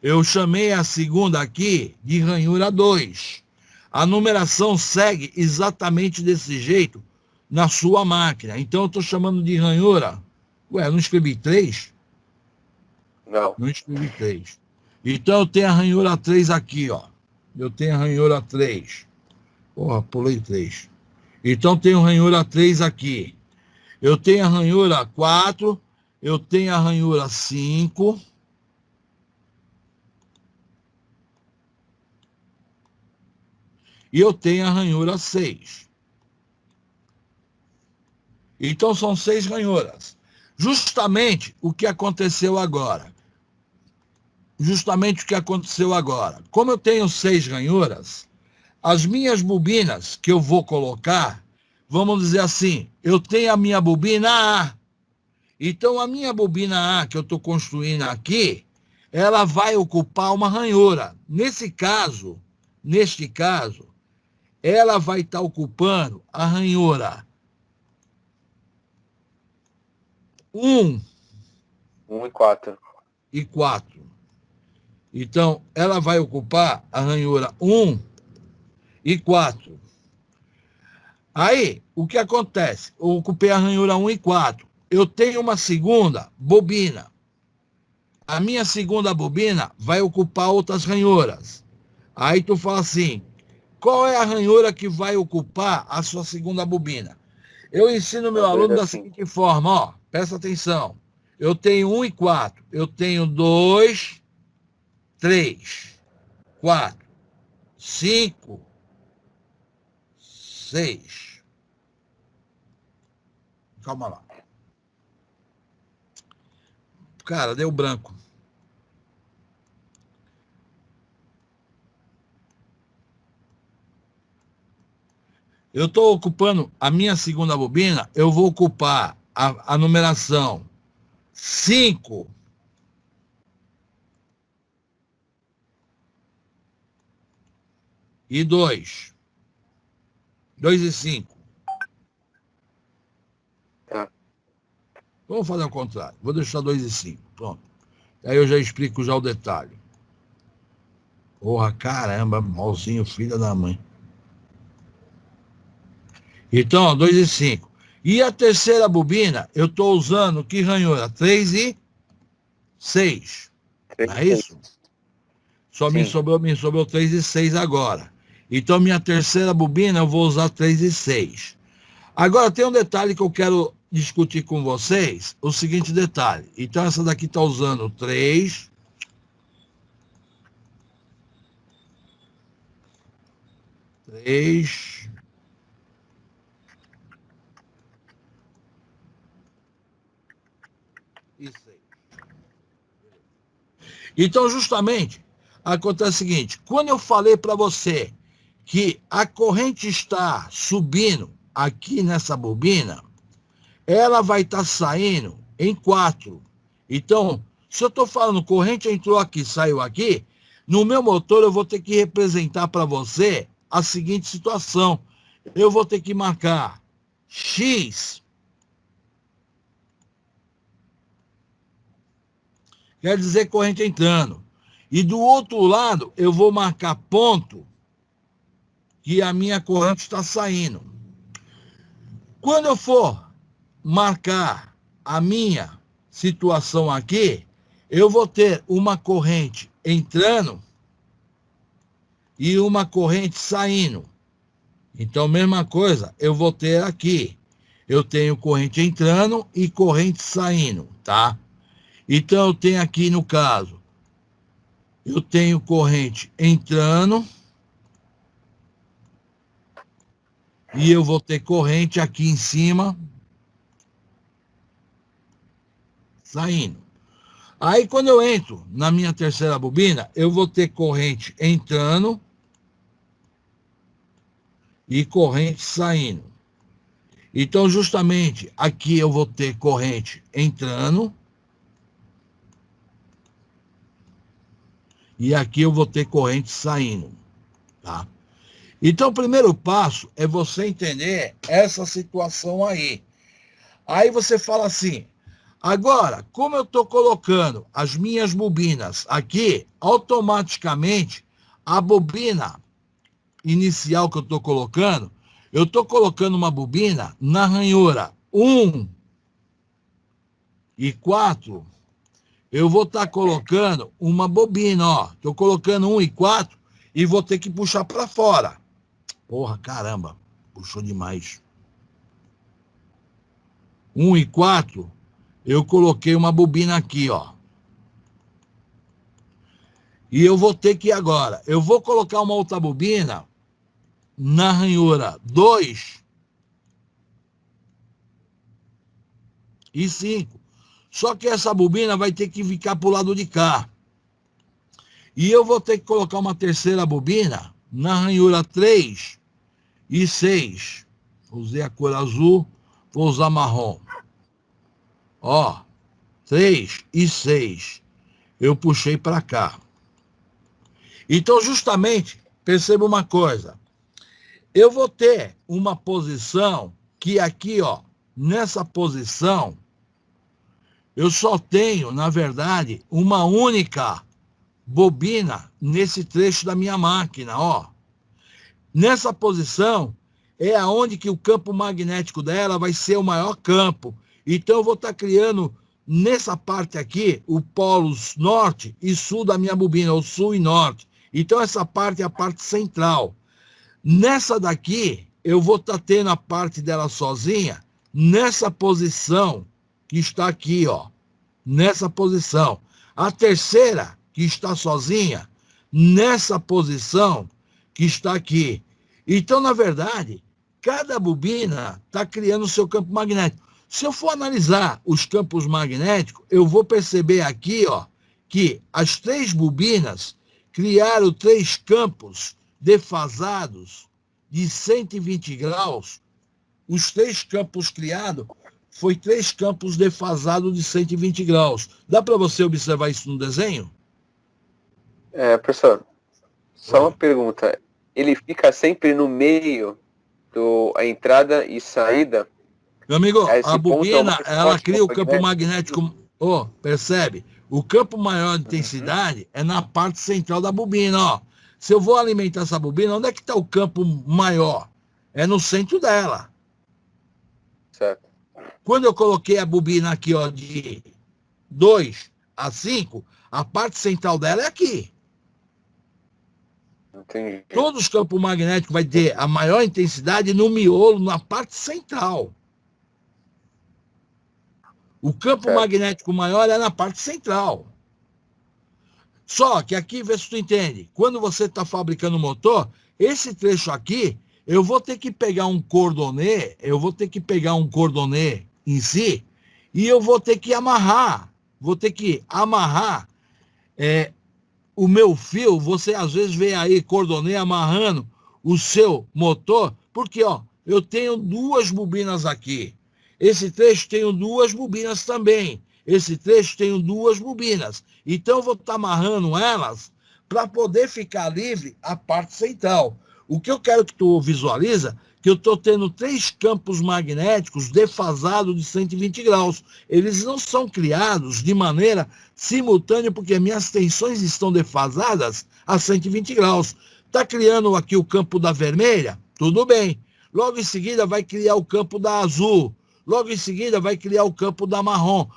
Eu chamei a segunda aqui de ranhura 2. A numeração segue exatamente desse jeito na sua máquina. Então eu estou chamando de ranhura. Ué, eu não escrevi 3? Não. Não escrevi 3. Então eu tenho a ranhura 3 aqui, ó. Eu tenho a ranhura 3. Porra, pulei 3. Então tenho ranhura 3 aqui. Eu tenho a ranhura 4. Eu tenho a ranhura 5. E eu tenho a ranhura 6. Então são 6 ranhuras. Justamente o que aconteceu agora. Como eu tenho 6 ranhuras, as minhas bobinas que eu vou colocar, vamos dizer assim, eu tenho a minha bobina A. Então a minha bobina A que eu estou construindo aqui, ela vai ocupar uma ranhura. Neste caso, ela vai estar ocupando a ranhura 1 e 4. Então, ela vai ocupar a ranhura 1 e 4. Aí, o que acontece? Eu ocupei a ranhura 1 e 4. Eu tenho uma segunda bobina. A minha segunda bobina vai ocupar outras ranhuras. Aí tu fala assim, qual é a ranhura que vai ocupar a sua segunda bobina? Eu ensino meu aluno da seguinte forma, ó, presta atenção. Eu tenho 1 e 4. Eu tenho 2, 3, 4, 5, 6. Calma lá. Cara, deu branco. Eu estou ocupando a minha segunda bobina, eu vou ocupar a numeração 5 e 2. 2 e 5. Vamos fazer ao contrário. Vou deixar 2 e 5. Pronto. Aí eu já explico já o detalhe. Porra, caramba, malzinho, filha da mãe. Então, ó, 2 e 5. E a terceira bobina, eu estou usando que ranhura? 3 e 6. Não é isso? Só me sobrou 3 e 6 agora. Então, minha terceira bobina, eu vou usar 3 e 6. Agora, tem um detalhe que eu quero discutir com vocês, o seguinte detalhe. Então, essa daqui está usando 3... 3... e 6. Então, justamente, acontece o seguinte, quando eu falei para você que a corrente está subindo aqui nessa bobina, ela vai estar saindo em 4. Então, se eu estou falando corrente entrou aqui, saiu aqui, no meu motor eu vou ter que representar para você a seguinte situação. Eu vou ter que marcar X, quer dizer corrente entrando. E do outro lado, eu vou marcar ponto, que a minha corrente está saindo. Quando eu for marcar a minha situação aqui, eu vou ter uma corrente entrando e uma corrente saindo. Então, mesma coisa, eu vou ter aqui. Eu tenho corrente entrando e corrente saindo, tá? Então, eu tenho aqui, no caso, eu tenho corrente entrando e eu vou ter corrente aqui em cima saindo. Aí, quando eu entro na minha terceira bobina, eu vou ter corrente entrando e corrente saindo. Então, justamente, aqui eu vou ter corrente entrando e aqui eu vou ter corrente saindo, tá? Então, o primeiro passo é você entender essa situação aí. Aí você fala assim, agora, como eu estou colocando as minhas bobinas aqui, automaticamente, a bobina inicial que eu estou colocando uma bobina na ranhura 1 e 4, eu vou estar colocando uma bobina, ó. Estou colocando 1 e 4 e vou ter que puxar para fora. Porra, caramba, puxou demais. 1 e 4, eu coloquei uma bobina aqui, ó. E eu vou ter que agora, eu vou colocar uma outra bobina na ranhura 2 e 5. Só que essa bobina vai ter que ficar para o lado de cá. E eu vou ter que colocar uma terceira bobina na ranhura 3 e 6. Usei a cor azul, vou usar marrom. Ó, 3 e 6. Eu puxei para cá. Então, justamente, perceba uma coisa. Eu vou ter uma posição que aqui, ó, nessa posição, eu só tenho, na verdade, uma única bobina nesse trecho da minha máquina, ó. Nessa posição é aonde que o campo magnético dela vai ser o maior campo. Então eu vou estar criando nessa parte aqui o polos norte e sul da minha bobina, ou sul e norte. Então essa parte é a parte central. Nessa daqui eu vou estar tendo a parte dela sozinha nessa posição que está aqui, ó. Nessa posição. A terceira que está sozinha nessa posição que está aqui. Então, na verdade, cada bobina está criando o seu campo magnético. Se eu for analisar os campos magnéticos, eu vou perceber aqui, ó, que as 3 bobinas criaram 3 campos defasados de 120 graus. Os 3 campos criados foi 3 campos defasados de 120 graus. Dá para você observar isso no desenho? Professor, só uma pergunta. Ele fica sempre no meio da entrada e saída? Meu amigo, a bobina, ela cria o campo magnético. Ó, percebe? O campo maior de intensidade é na parte central da bobina, ó. Se eu vou alimentar essa bobina, onde é que está o campo maior? É no centro dela. Certo. Quando eu coloquei a bobina aqui, ó, de 2 a 5, a parte central dela é aqui. Entendi. Todos os campos magnéticos vai ter a maior intensidade no miolo, na parte central. O campo magnético maior é na parte central. Só que aqui, vê se tu entende, quando você está fabricando o motor, esse trecho aqui, eu vou ter que pegar um cordonê, em si, e eu vou ter que amarrar. O meu fio. Você às vezes vê aí cordonê amarrando o seu motor, porque ó, eu tenho 2 bobinas aqui. Esse trecho tenho 2 bobinas também. Esse trecho tenho 2 bobinas. Então eu vou estar amarrando elas para poder ficar livre a parte central. O que eu quero que tu visualiza, que eu estou tendo 3 campos magnéticos defasados de 120 graus. Eles não são criados de maneira simultânea, porque minhas tensões estão defasadas a 120 graus. Está criando aqui o campo da vermelha? Tudo bem. Logo em seguida vai criar o campo da azul. Logo em seguida vai criar o campo da marrom.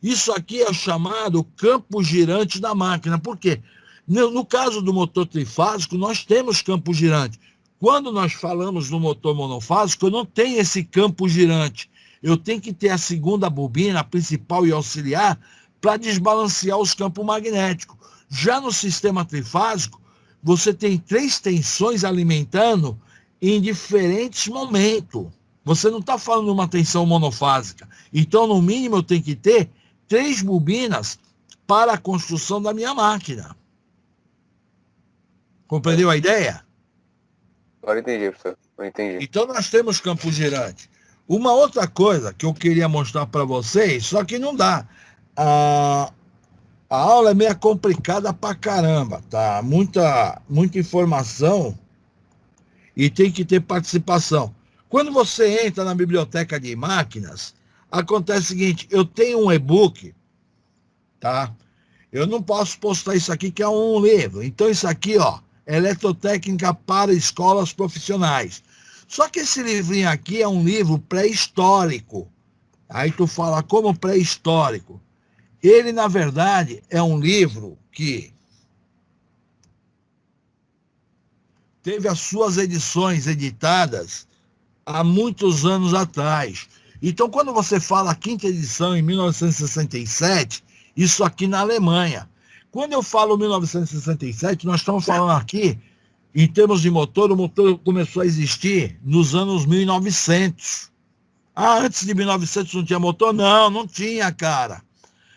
Isso aqui é o chamado campo girante da máquina. Por quê? No caso do motor trifásico, nós temos campo girante. Quando nós falamos no motor monofásico, eu não tenho esse campo girante. Eu tenho que ter a segunda bobina, a principal e auxiliar, para desbalancear os campos magnéticos. Já no sistema trifásico, você tem 3 tensões alimentando em diferentes momentos. Você não está falando de uma tensão monofásica. Então, no mínimo, eu tenho que ter 3 bobinas para a construção da minha máquina. Compreendeu a ideia? Agora entendi, professor. Entendi. Então, nós temos campo girante. Uma outra coisa que eu queria mostrar para vocês, só que não dá. A aula é meio complicada pra caramba, tá? Muita informação e tem que ter participação. Quando você entra na biblioteca de máquinas, acontece o seguinte, eu tenho um e-book, tá? Eu não posso postar isso aqui, que é um livro. Então, isso aqui, ó, Eletrotécnica para Escolas Profissionais. Só que esse livrinho aqui é um livro pré-histórico. Aí tu fala, como pré-histórico? Ele, na verdade, é um livro que teve as suas edições editadas há muitos anos atrás. Então, quando você fala a 5ª edição, em 1967, isso aqui na Alemanha. Quando eu falo 1967, nós estamos falando aqui, em termos de motor, o motor começou a existir nos anos 1900. Ah, antes de 1900 não tinha motor? Não, não tinha, cara.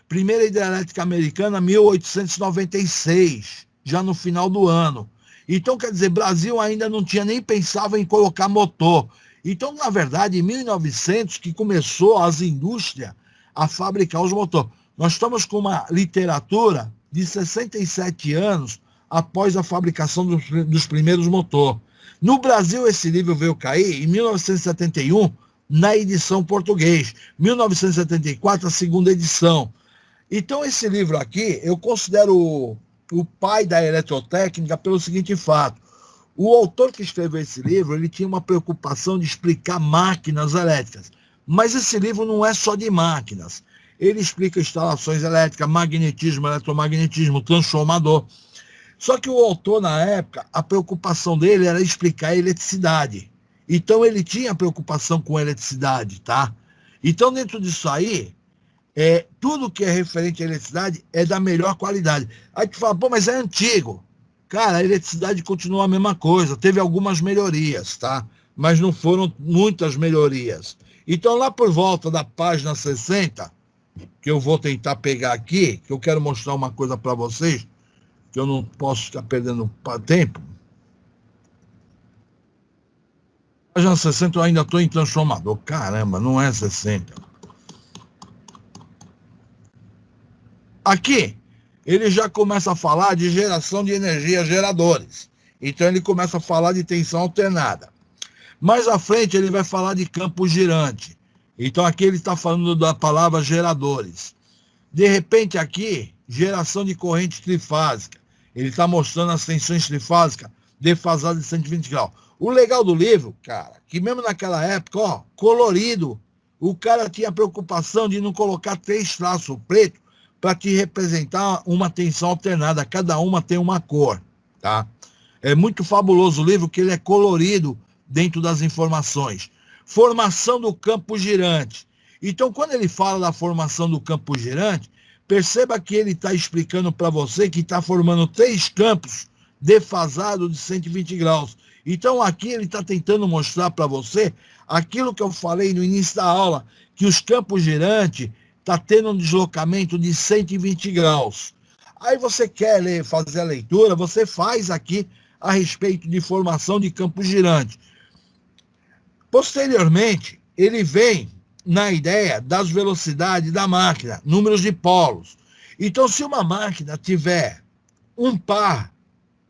Primeira hidrelétrica americana, 1896, já no final do ano. Então, quer dizer, Brasil ainda não tinha nem pensava em colocar motor. Então, na verdade, em 1900 que começou as indústrias a fabricar os motores. Nós estamos com uma literatura de 67 anos após a fabricação dos primeiros motores. No Brasil, esse livro veio cair em 1971, na edição português. 1974, a 2ª edição. Então, esse livro aqui, eu considero o pai da eletrotécnica pelo seguinte fato. O autor que escreveu esse livro, ele tinha uma preocupação de explicar máquinas elétricas. Mas esse livro não é só de máquinas. Ele explica instalações elétricas, magnetismo, eletromagnetismo, transformador. Só que o autor, na época, a preocupação dele era explicar a eletricidade. Então, ele tinha preocupação com a eletricidade, tá? Então, dentro disso aí, tudo que é referente à eletricidade é da melhor qualidade. Aí tu fala, pô, mas é antigo. Cara, a eletricidade continua a mesma coisa. Teve algumas melhorias, tá? Mas não foram muitas melhorias. Então, lá por volta da página 60, que eu vou tentar pegar aqui, que eu quero mostrar uma coisa para vocês, que eu não posso ficar perdendo tempo. Página 60 eu ainda estou em transformador. Caramba, não é 60. Aqui, ele já começa a falar de geração de energia, geradores. Então, ele começa a falar de tensão alternada. Mais à frente, ele vai falar de campo girante. Então, aqui ele está falando da palavra geradores. De repente, aqui, geração de corrente trifásica. Ele está mostrando as tensões trifásicas defasadas de 120 graus. O legal do livro, cara, que mesmo naquela época, ó, colorido, o cara tinha preocupação de não colocar 3 traços pretos para te representar uma tensão alternada. Cada uma tem uma cor, tá? É muito fabuloso o livro, que ele é colorido dentro das informações. Formação do campo girante. Então, quando ele fala da formação do campo girante, perceba que ele está explicando para você que está formando 3 campos defasados de 120 graus. Então, aqui ele está tentando mostrar para você aquilo que eu falei no início da aula, que os campos girantes está tendo um deslocamento de 120 graus. Aí você quer fazer a leitura, você faz aqui a respeito de formação de campo girante. Posteriormente, ele vem na ideia das velocidades da máquina, números de polos. Então, se uma máquina tiver um par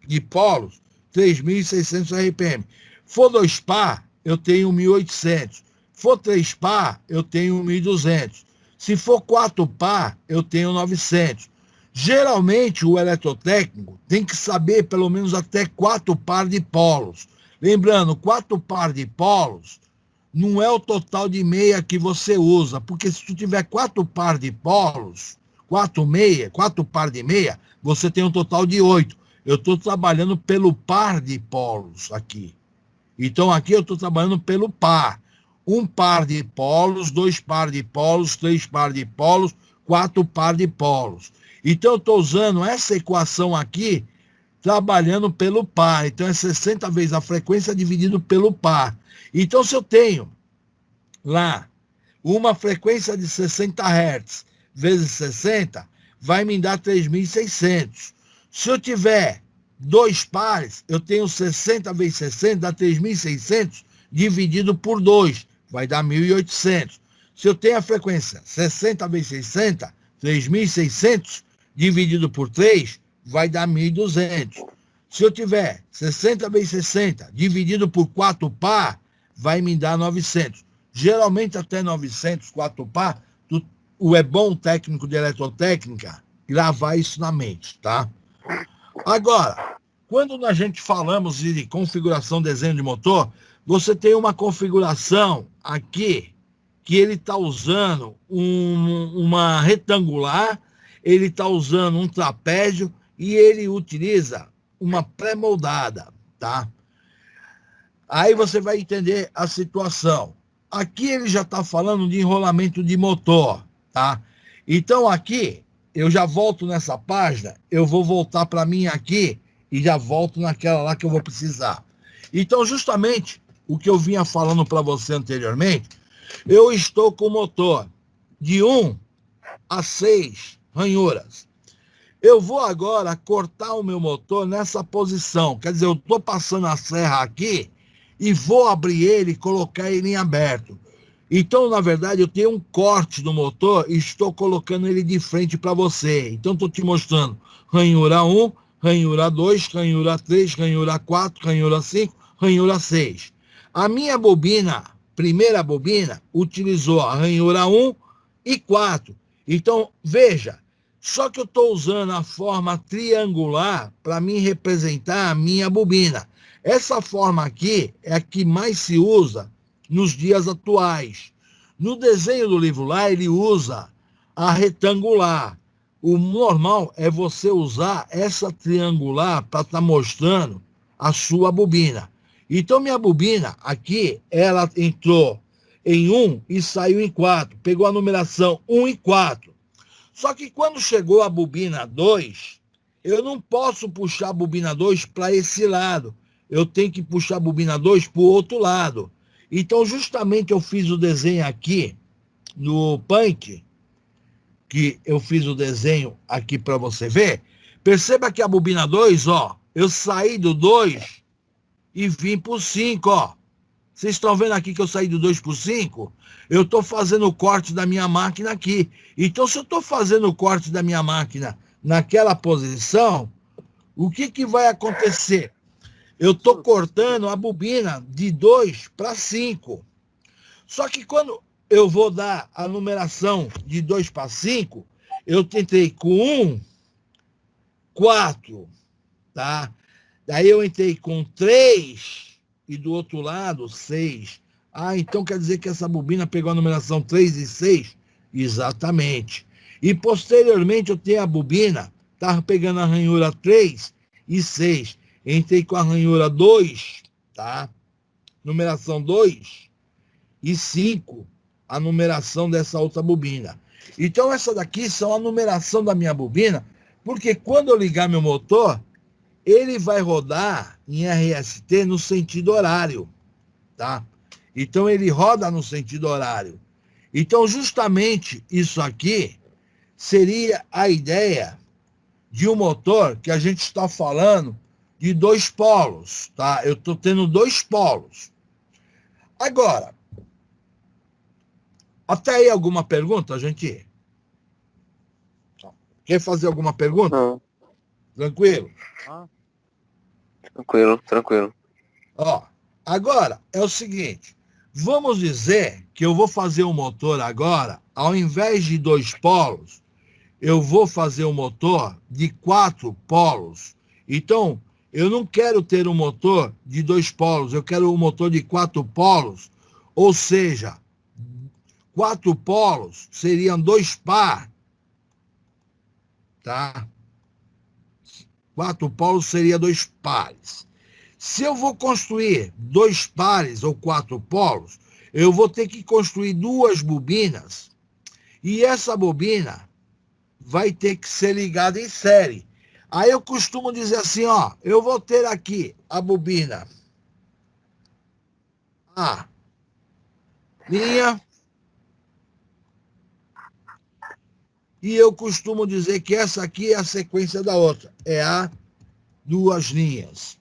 de polos, 3.600 RPM, for 2 par, eu tenho 1.800. For 3 par, eu tenho 1.200. Se for 4 par, eu tenho 900. Geralmente, o eletrotécnico tem que saber pelo menos até 4 par de polos. Lembrando, 4 par de polos não é o total de meia que você usa, porque se tu tiver 4 par de polos, 4 par de meia, você tem um total de 8. Eu estou trabalhando pelo par de polos aqui. Então, aqui eu estou trabalhando pelo par. 1 par de polos, 2 par de polos, 3 par de polos, 4 par de polos. Então, eu estou usando essa equação aqui, trabalhando pelo par. Então, é 60 vezes a frequência dividido pelo par. Então, se eu tenho lá uma frequência de 60 Hz vezes 60, vai me dar 3.600. Se eu tiver 2 pares, eu tenho 60 vezes 60, dá 3.600, dividido por 2, vai dar 1.800. Se eu tenho a frequência 60 vezes 60, 3.600, dividido por 3, vai dar 1.200. Se eu tiver 60 vezes 60, dividido por 4 par, vai me dar 900. Geralmente até 900, 4 par, o é bom técnico de eletrotécnica gravar isso na mente, tá? Agora, quando a gente falamos de configuração desenho de motor, você tem uma configuração aqui que ele está usando uma retangular, ele está usando um trapézio e ele utiliza uma pré-moldada, tá? Aí você vai entender a situação. Aqui ele já está falando de enrolamento de motor, tá? Então aqui, eu já volto nessa página, eu vou voltar para mim aqui e já volto naquela lá que eu vou precisar. Então, justamente o que eu vinha falando para você anteriormente, eu estou com o motor de 1 a 6 ranhuras. Eu vou agora cortar o meu motor nessa posição. Quer dizer, eu estou passando a serra aqui e vou abrir ele e colocar ele em aberto. Então, na verdade, eu tenho um corte no motor e estou colocando ele de frente para você. Então, estou te mostrando ranhura 1, ranhura 2, ranhura 3, ranhura 4, ranhura 5, ranhura 6. A minha bobina, primeira bobina, utilizou a ranhura 1 e 4. Então, veja, só que eu estou usando a forma triangular para me representar a minha bobina. Essa forma aqui é a que mais se usa nos dias atuais. No desenho do livro lá, ele usa a retangular. O normal é você usar essa triangular para estar mostrando a sua bobina. Então, minha bobina aqui, ela entrou em 1 e saiu em 4. Pegou a numeração 1 e 4. Só que quando chegou a bobina 2, eu não posso puxar a bobina 2 para esse lado. Eu tenho que puxar a bobina 2 para o outro lado. Então, justamente eu fiz o desenho aqui no Paint, que eu fiz o desenho aqui para você ver. Perceba que a bobina 2, ó, eu saí do 2 e vim para o 5, ó. Vocês estão vendo aqui que eu saí do 2 para o 5? Eu estou fazendo o corte da minha máquina aqui. Então, se eu estou fazendo o corte da minha máquina naquela posição, o que vai acontecer? Eu estou cortando a bobina de 2 para 5. Só que quando eu vou dar a numeração de 2 para 5, eu tentei com 1, 4, tá? Daí eu entrei com 3 e do outro lado 6. Ah, então quer dizer que essa bobina pegou a numeração 3 e 6? Exatamente. E posteriormente eu tenho a bobina, estava pegando a ranhura 3 e 6. Entrei com a ranhura 2, tá? Numeração 2 e 5, a numeração dessa outra bobina. Então essa daqui são a numeração da minha bobina, porque quando eu ligar meu motor, ele vai rodar em RST no sentido horário, tá? Então ele roda no sentido horário. Então justamente isso aqui seria a ideia de um motor que a gente está falando de 2 polos, tá? Eu estou tendo 2 polos. Agora, até aí alguma pergunta, gente? Quer fazer alguma pergunta? Não. Tranquilo? Tranquilo. Ó, agora é o seguinte, vamos dizer que eu vou fazer um motor agora, ao invés de 2 polos, eu vou fazer um motor de 4 polos. Então, eu não quero ter um motor de 2 polos, eu quero um motor de 4 polos, ou seja, 4 polos seriam 2 par, tá? 4 polos seria 2 pares. Se eu vou construir 2 pares ou 4 polos, eu vou ter que construir 2 bobinas, e essa bobina vai ter que ser ligada em série. Aí eu costumo dizer assim, ó, eu vou ter aqui a bobina A, linha, e eu costumo dizer que essa aqui é a sequência da outra, é a 2 linhas.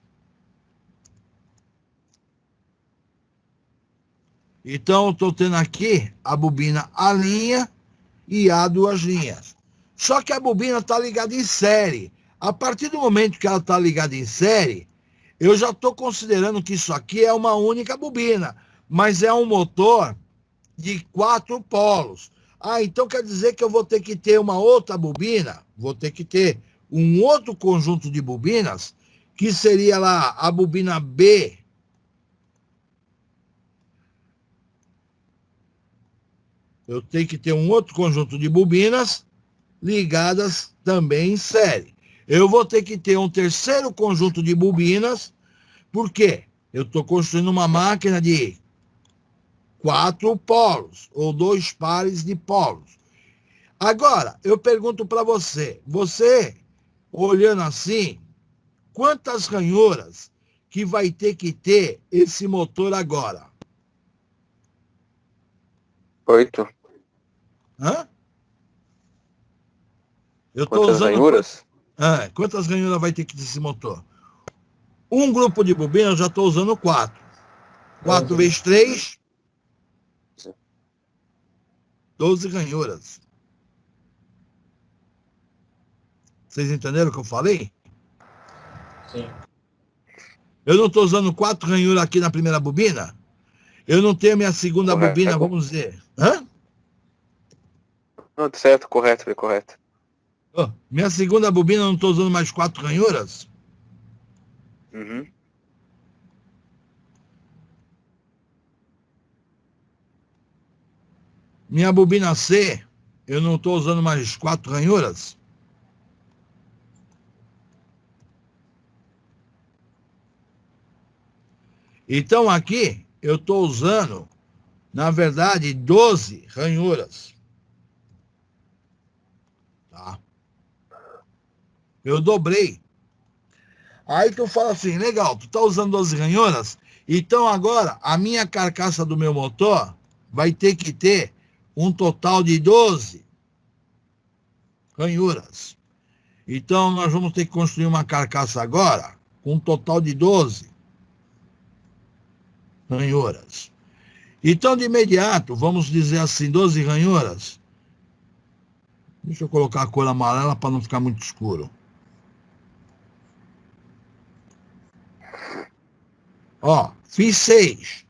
Então eu estou tendo aqui a bobina A linha e A 2 linhas. Só que a bobina está ligada em série. A partir do momento que ela está ligada em série, eu já estou considerando que isso aqui é uma única bobina, mas é um motor de 4 polos. Ah, então quer dizer que eu vou ter que ter uma outra bobina? Vou ter que ter um outro conjunto de bobinas, que seria lá a bobina B. Eu tenho que ter um outro conjunto de bobinas ligadas também em série. Eu vou ter que ter um terceiro conjunto de bobinas, porque eu estou construindo uma máquina de 4 polos, ou 2 pares de polos. Agora, eu pergunto para você, olhando assim, quantas ranhuras que vai ter que ter esse motor agora? 8. Hã? Eu tô Quantas usando... ranhuras? Quantas ranhuras vai ter que ter esse motor? Um grupo de bobina eu já estou usando 4. 4 vezes 3, 12 ranhuras. Vocês entenderam o que eu falei? Sim. Eu não estou usando 4 ranhuras aqui na primeira bobina? Eu não tenho minha segunda Correto. bobina, vamos dizer. Hã? Não, certo, correto. Oh, minha segunda bobina eu não estou usando mais 4 ranhuras? Uhum. Minha bobina C, eu não estou usando mais 4 ranhuras? Então aqui eu estou usando, na verdade, 12 ranhuras. Tá? Eu dobrei. Aí tu fala assim, legal, tu tá usando 12 ranhuras, então agora a minha carcaça do meu motor vai ter que ter um total de 12 ranhuras. Então nós vamos ter que construir uma carcaça agora com um total de 12 ranhuras. Então, de imediato, vamos dizer assim, 12 ranhuras. Deixa eu colocar a cor amarela para não ficar muito escuro. Ó, fiz 6.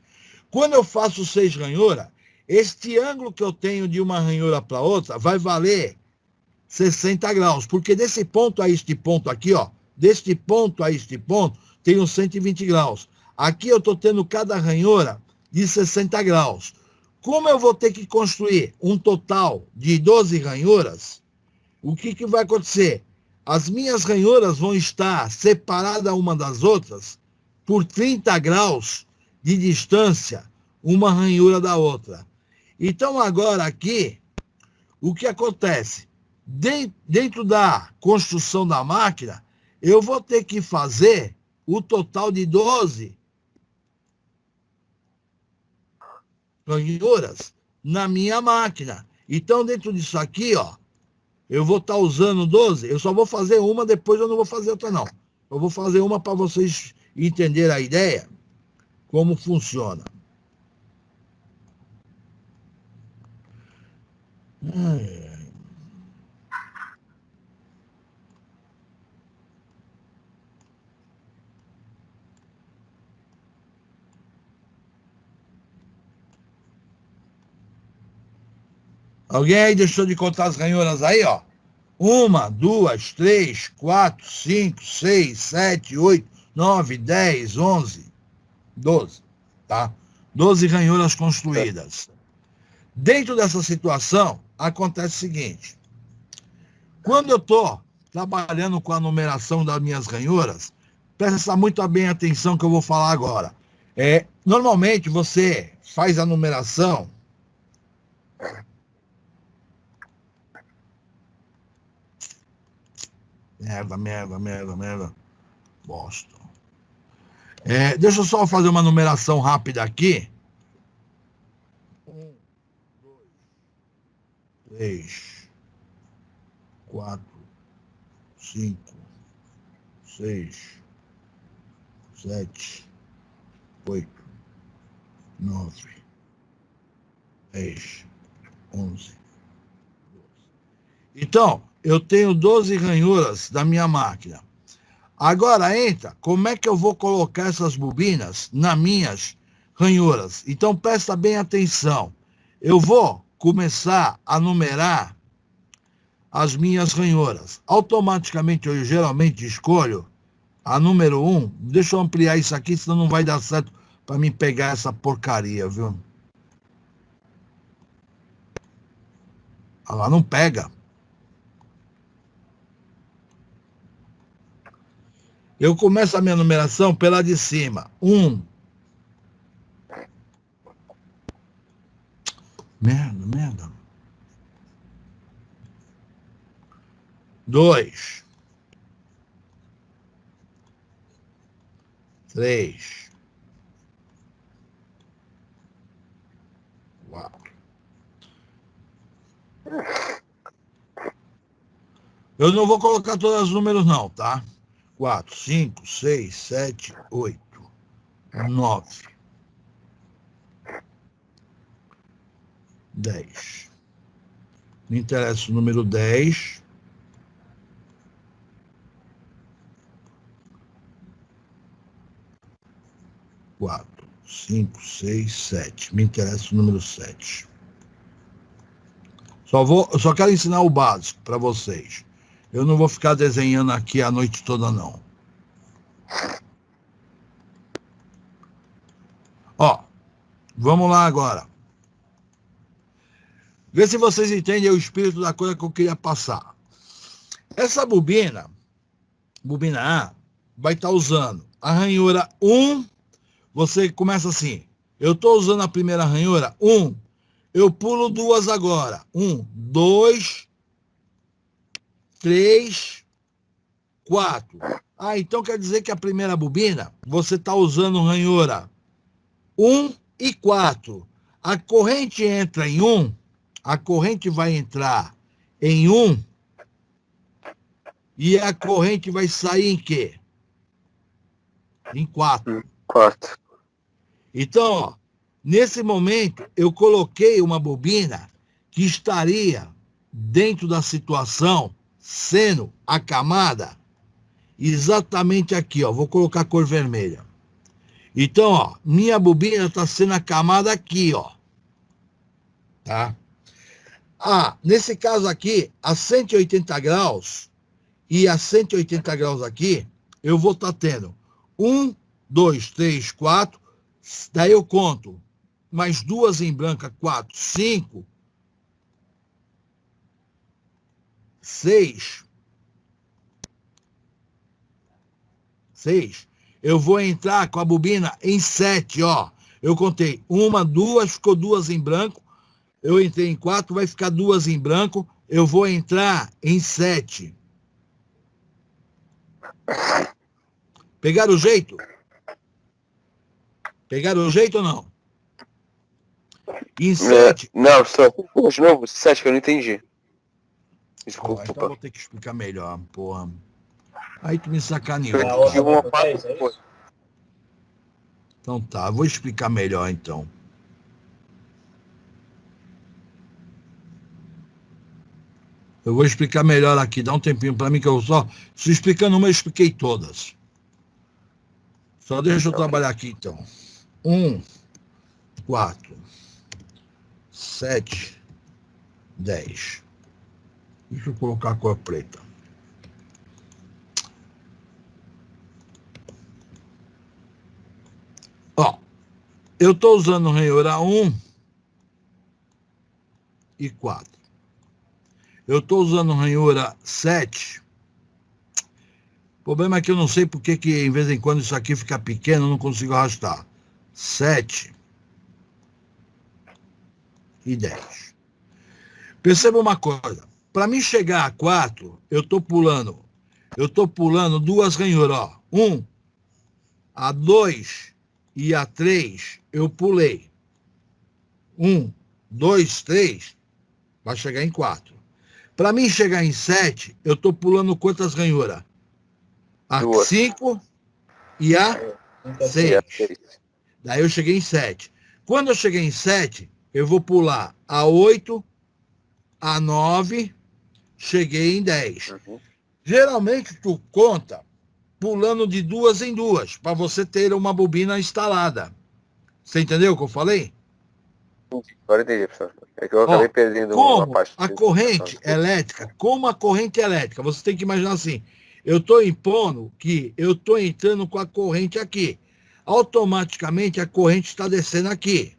Quando eu faço 6 ranhuras, este ângulo que eu tenho de uma ranhura para outra vai valer 60 graus, porque desse ponto a este ponto aqui, ó, deste ponto a este ponto, tem uns 120 graus. Aqui eu estou tendo cada ranhura de 60 graus. Como eu vou ter que construir um total de 12 ranhuras, o que vai acontecer? As minhas ranhuras vão estar separadas uma das outras por 30 graus de distância, uma ranhura da outra. Então, agora aqui, o que acontece? Dentro da construção da máquina, eu vou ter que fazer o total de 12 ranhuras na minha máquina. Então, dentro disso aqui, ó, eu vou estar usando 12, eu só vou fazer uma, depois eu não vou fazer outra, não. Eu vou fazer uma para vocês entenderem a ideia, como funciona. Alguém aí deixou de contar as ranhuras aí, ó? 1, 2, 3, 4, 5, 6, 7, 8, 9, 10, 11, 12, tá? 12 ranhuras construídas. Dentro dessa situação, acontece o seguinte. Quando eu estou trabalhando com a numeração das minhas ranhuras, presta muito bem atenção que eu vou falar agora. Normalmente, você faz a numeração... Merda. Bosta. Deixa eu só fazer uma numeração rápida aqui. 1, 2, 3, 4, 5, 6, 7, 8, 9, 10, 11, 12. Então, eu tenho 12 ranhuras da minha máquina. Agora entra, como é que eu vou colocar essas bobinas nas minhas ranhuras? Então presta bem atenção. Eu vou começar a numerar as minhas ranhuras. Automaticamente eu geralmente escolho a número 1. Deixa eu ampliar isso aqui, senão não vai dar certo para mim pegar essa porcaria, viu? Ela não pega. Eu começo a minha numeração pela de cima. 1. Merda. 2. 3. 4. Eu não vou colocar todos os números não, tá? 4, 5, 6, 7, 8, 9, 10. Me interessa o número 10. Quatro, 5, 6, 7. Me interessa o número 7. Só quero ensinar o básico para vocês. Eu não vou ficar desenhando aqui a noite toda, não. Ó, vamos lá agora. Vê se vocês entendem o espírito da coisa que eu queria passar. Essa bobina A, vai estar usando a ranhura 1. Você começa assim. Eu estou usando a primeira ranhura 1. Eu pulo 2 agora. 1, 2, 3, 4. Então quer dizer que a primeira bobina, você está usando ranhura 1 e 4. A corrente entra em 1, a corrente vai entrar em 1 e a corrente vai sair em quê? Em 4. 4. Então, ó, nesse momento, eu coloquei uma bobina que estaria dentro da situação sendo acamada exatamente aqui, ó. Vou colocar a cor vermelha. Então, ó, minha bobina está sendo acamada aqui, ó. Tá? Nesse caso aqui, a 180 graus e a 180 graus aqui, eu vou estar tendo 1, 2, 3, 4, daí eu conto mais 2 em branco, 4, 5, 6. Eu vou entrar com a bobina em 7, ó. Eu contei 1, 2, ficou 2 em branco. Eu entrei em 4, vai ficar 2 em branco. Eu vou entrar em 7. Pegaram o jeito? Pegaram o jeito ou não? Em 7. Não, só. De novo, 7 que eu não entendi. Desculpa. Então eu vou ter que explicar melhor, porra. Aí tu me sacaneou. A outra uma com 10, é isso? Então tá, vou explicar melhor então. Eu vou explicar melhor aqui, dá um tempinho para mim que eu só... Se explicando uma, eu expliquei todas. Só deixa eu trabalhar aqui então. 1, 4, 7, 10. Deixa eu colocar a cor preta. Ó, eu estou usando o ranhura 1 e 4. Eu estou usando o ranhura 7. O problema é que eu não sei porque que, em vez em quando, isso aqui fica pequeno, eu não consigo arrastar. 7 e 10. Perceba uma coisa. Para mim chegar a 4, eu estou pulando 2 ranhuras, ó. 1, a 2 e a 3, eu pulei. 1, 2, 3, vai chegar em 4. Para mim chegar em 7, eu estou pulando quantas ranhuras? A 5 e a 6. Daí eu cheguei em 7. Quando eu cheguei em 7, eu vou pular a 8, a 9, cheguei em 10. Geralmente tu conta pulando de 2 em 2, para você ter uma bobina instalada. Você entendeu o que eu falei? Agora entendi, professor. É que eu acabei perdendo uma parte. A corrente elétrica, como a corrente elétrica, você tem que imaginar assim, eu estou impondo que eu estou entrando com a corrente aqui. Automaticamente a corrente está descendo aqui.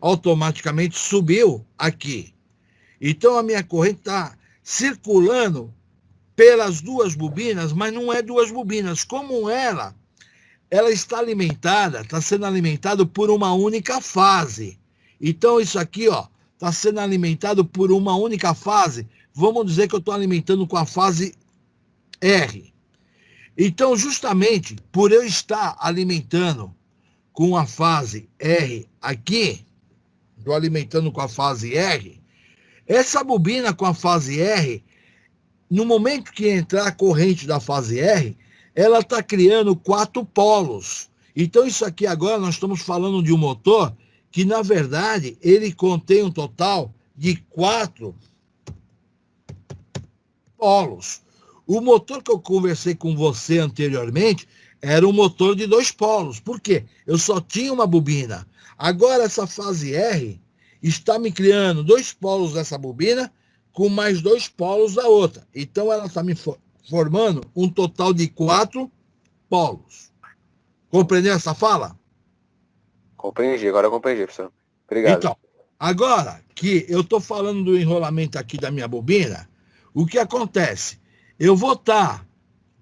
Automaticamente subiu aqui. Então a minha corrente está circulando pelas 2 bobinas, mas não é 2 bobinas. Como ela está alimentada, está sendo alimentada por uma única fase. Então isso aqui, ó, está sendo alimentado por uma única fase. Vamos dizer que eu estou alimentando com a fase R. Então, justamente por eu estar alimentando com a fase R aqui, estou alimentando com a fase R, essa bobina com a fase R, no momento que entrar a corrente da fase R, ela está criando 4 polos. Então, isso aqui agora nós estamos falando de um motor que, na verdade, ele contém um total de 4 polos. O motor que eu conversei com você anteriormente era um motor de 2 polos. Por quê? Eu só tinha uma bobina. Agora, essa fase R está me criando 2 polos dessa bobina com mais 2 polos da outra. Então, ela está me formando um total de 4 polos. Compreendeu essa fala? Compreendi, agora eu compreendi, professor. Obrigado. Então, agora que eu estou falando do enrolamento aqui da minha bobina, o que acontece? Eu vou estar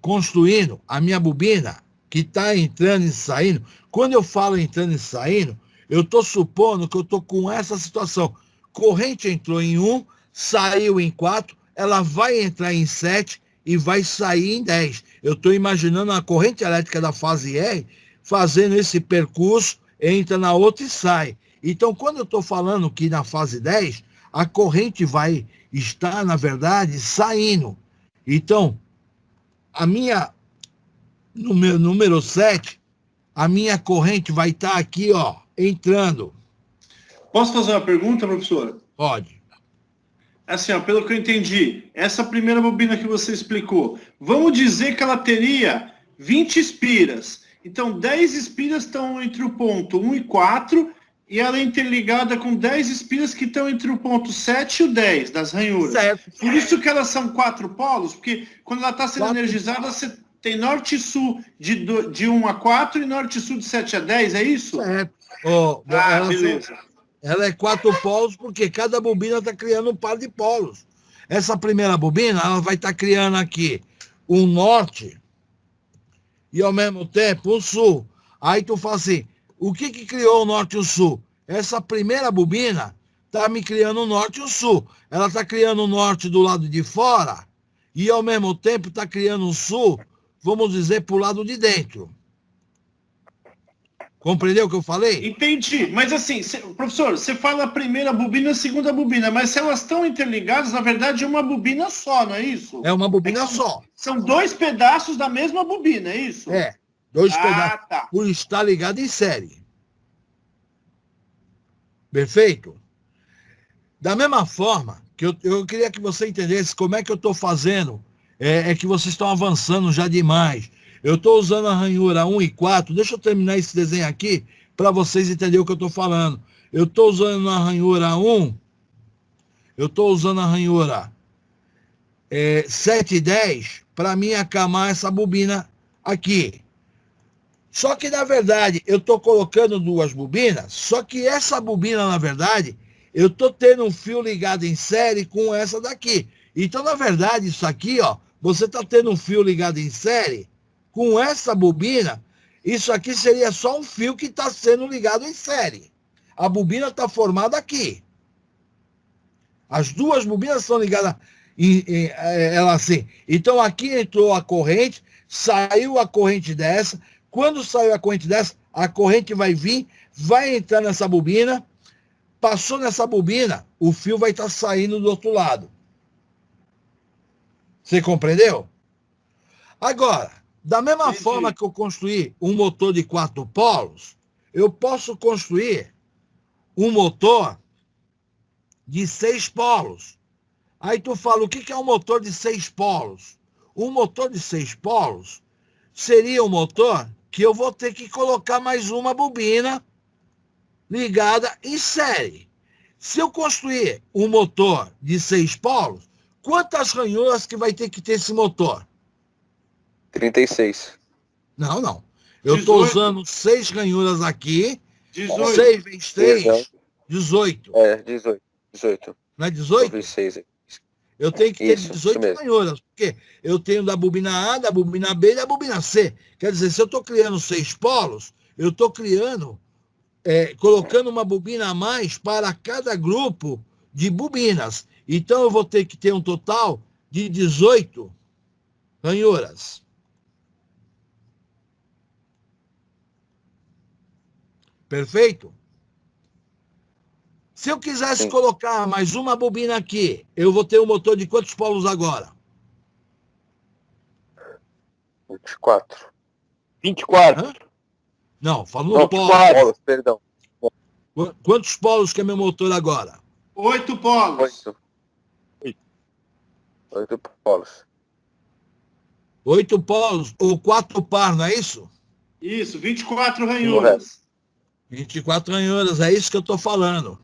construindo a minha bobina que está entrando e saindo. Quando eu falo entrando e saindo, eu estou supondo que eu estou com essa situação. Corrente entrou em 1, saiu em 4, ela vai entrar em 7 e vai sair em 10. Eu estou imaginando a corrente elétrica da fase R fazendo esse percurso, entra na outra e sai. Então, quando eu estou falando que na fase 10, a corrente vai estar, na verdade, saindo. Então, a minha, no meu número 7, a minha corrente vai estar aqui, ó, entrando. Posso fazer uma pergunta, professor? Pode. Assim, ó, pelo que eu entendi, essa primeira bobina que você explicou, vamos dizer que ela teria 20 espiras. Então, 10 espiras estão entre o ponto 1 e 4, e ela é interligada com 10 espiras que estão entre o ponto 7 e o 10, das ranhuras. Certo. Por isso que elas são 4 polos, porque quando ela está sendo 4 energizada, você tem norte e sul de 1 a 4 e norte e sul de 7 a 10, é isso? Certo. Ó, beleza. ela é 4 polos porque cada bobina está criando um par de polos. Essa primeira bobina, ela vai estar criando aqui um norte e ao mesmo tempo um sul. Aí tu fala assim, o que criou o norte e o sul? Essa primeira bobina está me criando o norte e o sul. Ela está criando o norte do lado de fora e ao mesmo tempo está criando o sul, vamos dizer, para o lado de dentro. Compreendeu o que eu falei? Entendi. Mas assim, professor, você fala a primeira bobina e a segunda bobina, mas se elas estão interligadas, na verdade é uma bobina só, não é isso? É uma bobina só. São 2 pedaços da mesma bobina, é isso? É, 2 pedaços Tá. por estar ligado em série. Perfeito? Da mesma forma, que eu queria que você entendesse como é que eu estou fazendo, é que vocês estão avançando já demais. Eu estou usando a ranhura 1 e 4, deixa eu terminar esse desenho aqui, para vocês entenderem o que eu estou falando. Eu estou usando a ranhura 1, eu estou usando a ranhura 7 e 10, para mim acamar essa bobina aqui. Só que, na verdade, eu estou colocando 2 bobinas, só que essa bobina, na verdade, eu estou tendo um fio ligado em série com essa daqui. Então, na verdade, isso aqui, ó, você está tendo um fio ligado em série com essa bobina, isso aqui seria só um fio que está sendo ligado em série. A bobina está formada aqui. As 2 bobinas são ligadas ela assim. Então, aqui entrou a corrente, saiu a corrente dessa. Quando saiu a corrente dessa, a corrente vai vir, vai entrar nessa bobina, passou nessa bobina, o fio vai estar saindo do outro lado. Você compreendeu? Agora, da mesma forma que eu construí um motor de 4 polos, eu posso construir um motor de 6 polos. Aí tu fala, o que é um motor de 6 polos? Um motor de 6 polos seria um motor que eu vou ter que colocar mais uma bobina ligada em série. Se eu construir um motor de 6 polos, quantas ranhuras que vai ter que ter esse motor? 36. Não. Eu estou usando 6 ranhuras aqui. 18. 6 vezes 3, 18. 18. Não é 18? 26. Eu tenho que ter Isso 18 ranhuras, porque eu tenho da bobina A, da bobina B e da bobina C. Quer dizer, se eu estou criando 6 polos, eu estou criando, colocando uma bobina a mais para cada grupo de bobinas. Então, eu vou ter que ter um total de 18 ranhuras. Perfeito? Se eu quisesse colocar mais uma bobina aqui, eu vou ter um motor de quantos polos agora? 24. 24. Hã? Não, falando polo. Polos, perdão. Quantos polos que é meu motor agora? 8 polos. 8 polos. 8 polos ou 4 par, não é isso? Isso, 24 ranhuras. 24 ranhuras, é isso que eu estou falando.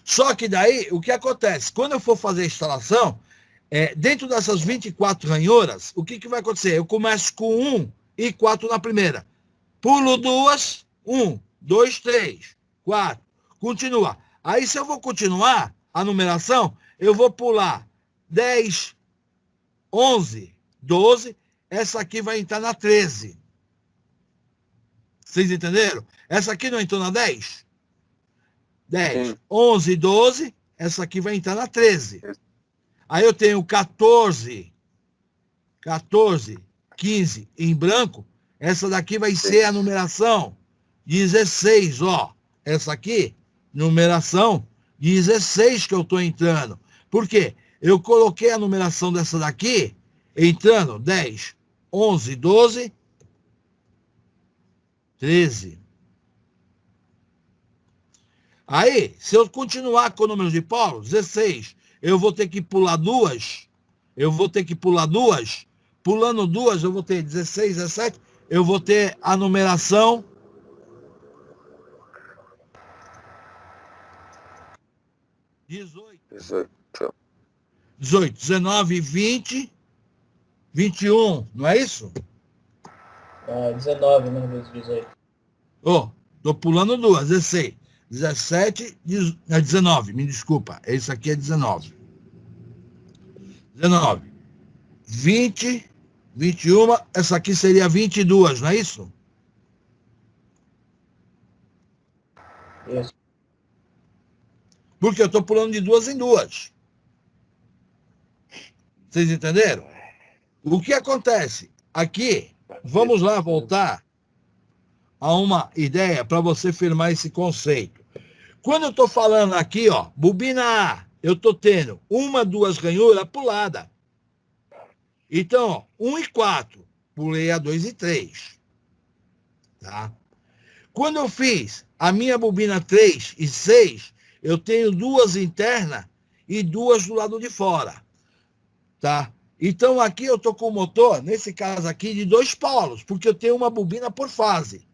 Só que daí, o que acontece? Quando eu for fazer a instalação, dentro dessas 24 ranhuras, o que vai acontecer? Eu começo com 1 e 4 na primeira. Pulo 2, 1, 2, 3, 4. Continua. Aí, se eu vou continuar a numeração, eu vou pular 10, 11, 12. Essa aqui vai entrar na 13. Vocês entenderam? Essa aqui não entrou na 10? 10, 11, 12. Essa aqui vai entrar na 13. Aí eu tenho 14, 15 em branco. Essa daqui vai ser a numeração 16, ó. Essa aqui, numeração 16 que eu estou entrando. Por quê? Eu coloquei a numeração dessa daqui, entrando 10, 11, 12, 13. Aí, se eu continuar com o número de polos, 16, eu vou ter que pular 2. Pulando 2, eu vou ter 16, 17. Eu vou ter a numeração 18, 19, 20, 21, não é isso? 19, né, vezes 18. Ó, Estou pulando duas, 16. 17, 19, me desculpa. Esse aqui é 19. 19. 20, 21, essa aqui seria 22, não é isso? Isso. Porque eu estou pulando de duas em duas. Vocês entenderam? O que acontece? Aqui, vamos lá voltar a uma ideia para você firmar esse conceito. Quando eu estou falando aqui, ó, bobina A, eu estou tendo uma, duas ranhuras pulada. Então, ó, 1 e 4, pulei a 2 e 3. Tá? Quando eu fiz a minha bobina 3 e 6, eu tenho duas internas e duas do lado de fora. Tá? Então, aqui eu estou com o motor, nesse caso aqui, de 2 polos, porque eu tenho uma bobina por fase.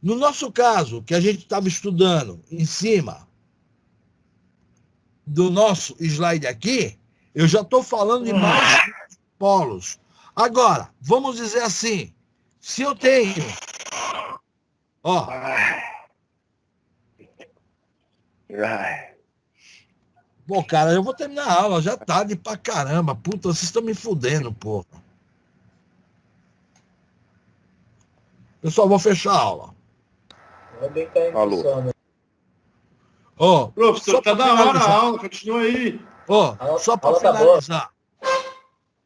No nosso caso, que a gente estava estudando em cima do nosso slide aqui, eu já estou falando de mais polos. Agora, vamos dizer assim, se eu tenho, ó, pô, cara, eu vou terminar a aula, já tarde pra caramba, puta, vocês estão me fudendo, porra. Pessoal, vou fechar a aula. Ainda bem que tá Alô. sono. Ó, Professor, só tá pra da hora a finalizar. aula, continua aí. Ó, só para Aula tá boa. finalizar.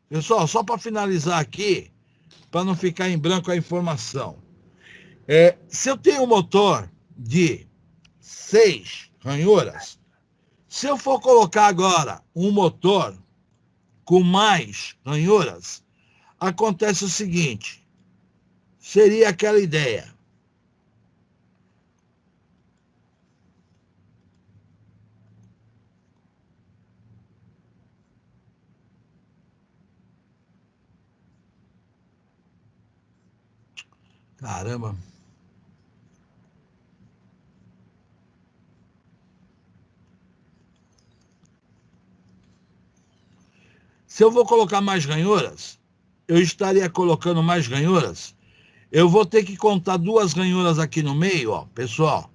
Pessoal, só para finalizar aqui, para não ficar em branco a informação. Se eu tenho um motor de 6 ranhuras, se eu for colocar agora um motor com mais ranhuras, acontece o seguinte, seria aquela ideia. Caramba. Se eu vou colocar mais ranhuras, eu estaria colocando mais ranhuras, eu vou ter que contar 2 ranhuras aqui no meio, ó, pessoal.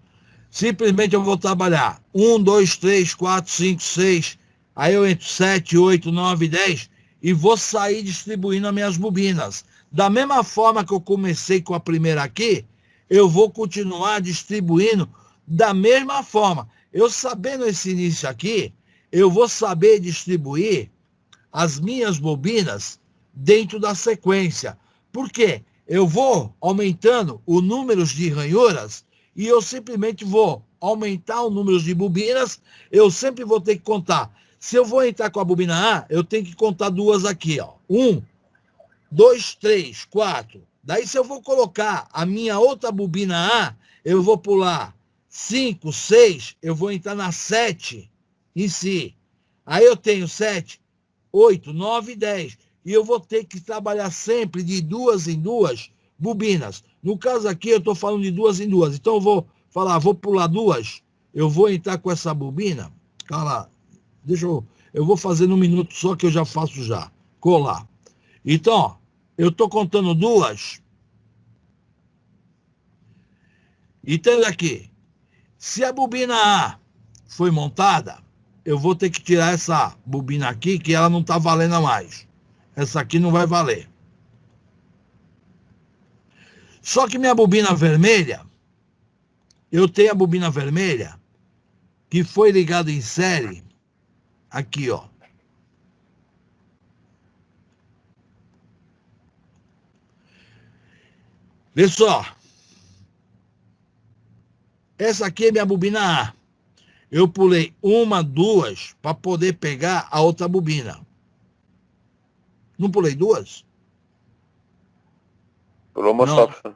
Simplesmente eu vou trabalhar 1, 2, 3, 4, 5, 6, aí eu entro 7, 8, 9, 10 e vou sair distribuindo as minhas bobinas. Da mesma forma que eu comecei com a primeira aqui, eu vou continuar distribuindo da mesma forma. Eu sabendo esse início aqui, eu vou saber distribuir as minhas bobinas dentro da sequência. Por quê? Eu vou aumentando o número de ranhuras e eu simplesmente vou aumentar o número de bobinas, eu sempre vou ter que contar. Se eu vou entrar com a bobina A, eu tenho que contar 2 aqui, ó. 1, 2, 3, 4. Daí, se eu vou colocar a minha outra bobina A, eu vou pular 5, 6, eu vou entrar na 7 em si. Aí eu tenho 7, 8, 9 e 10. E eu vou ter que trabalhar sempre de 2 em 2 bobinas. No caso aqui, eu estou falando de 2 em 2. Então, eu vou falar, vou pular 2, eu vou entrar com essa bobina. Cara, eu vou fazer num minuto só que eu já faço já. Colar. Então, ó, eu estou contando 2. E tendo aqui, se a bobina A foi montada, eu vou ter que tirar essa bobina aqui, que ela não está valendo mais. Essa aqui não vai valer. Só que minha bobina vermelha, eu tenho a bobina vermelha, que foi ligada em série, aqui, ó. Pessoal, essa aqui é minha bobina A. Eu pulei 1, 2 para poder pegar a outra bobina. Não pulei 2? Pulou uma só.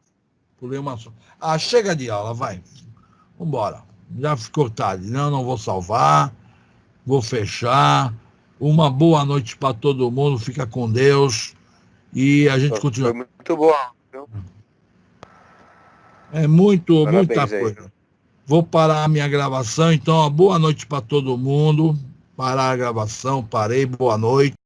Pulei uma só. Ah, chega de aula, vai. Vambora. Já ficou tarde. Não vou salvar. Vou fechar. Uma boa noite para todo mundo. Fica com Deus. E a gente continua. Foi muito boa, viu? É muita Parabéns coisa. aí. Vou parar a minha gravação. Então, boa noite para todo mundo. Parar a gravação. Parei. Boa noite.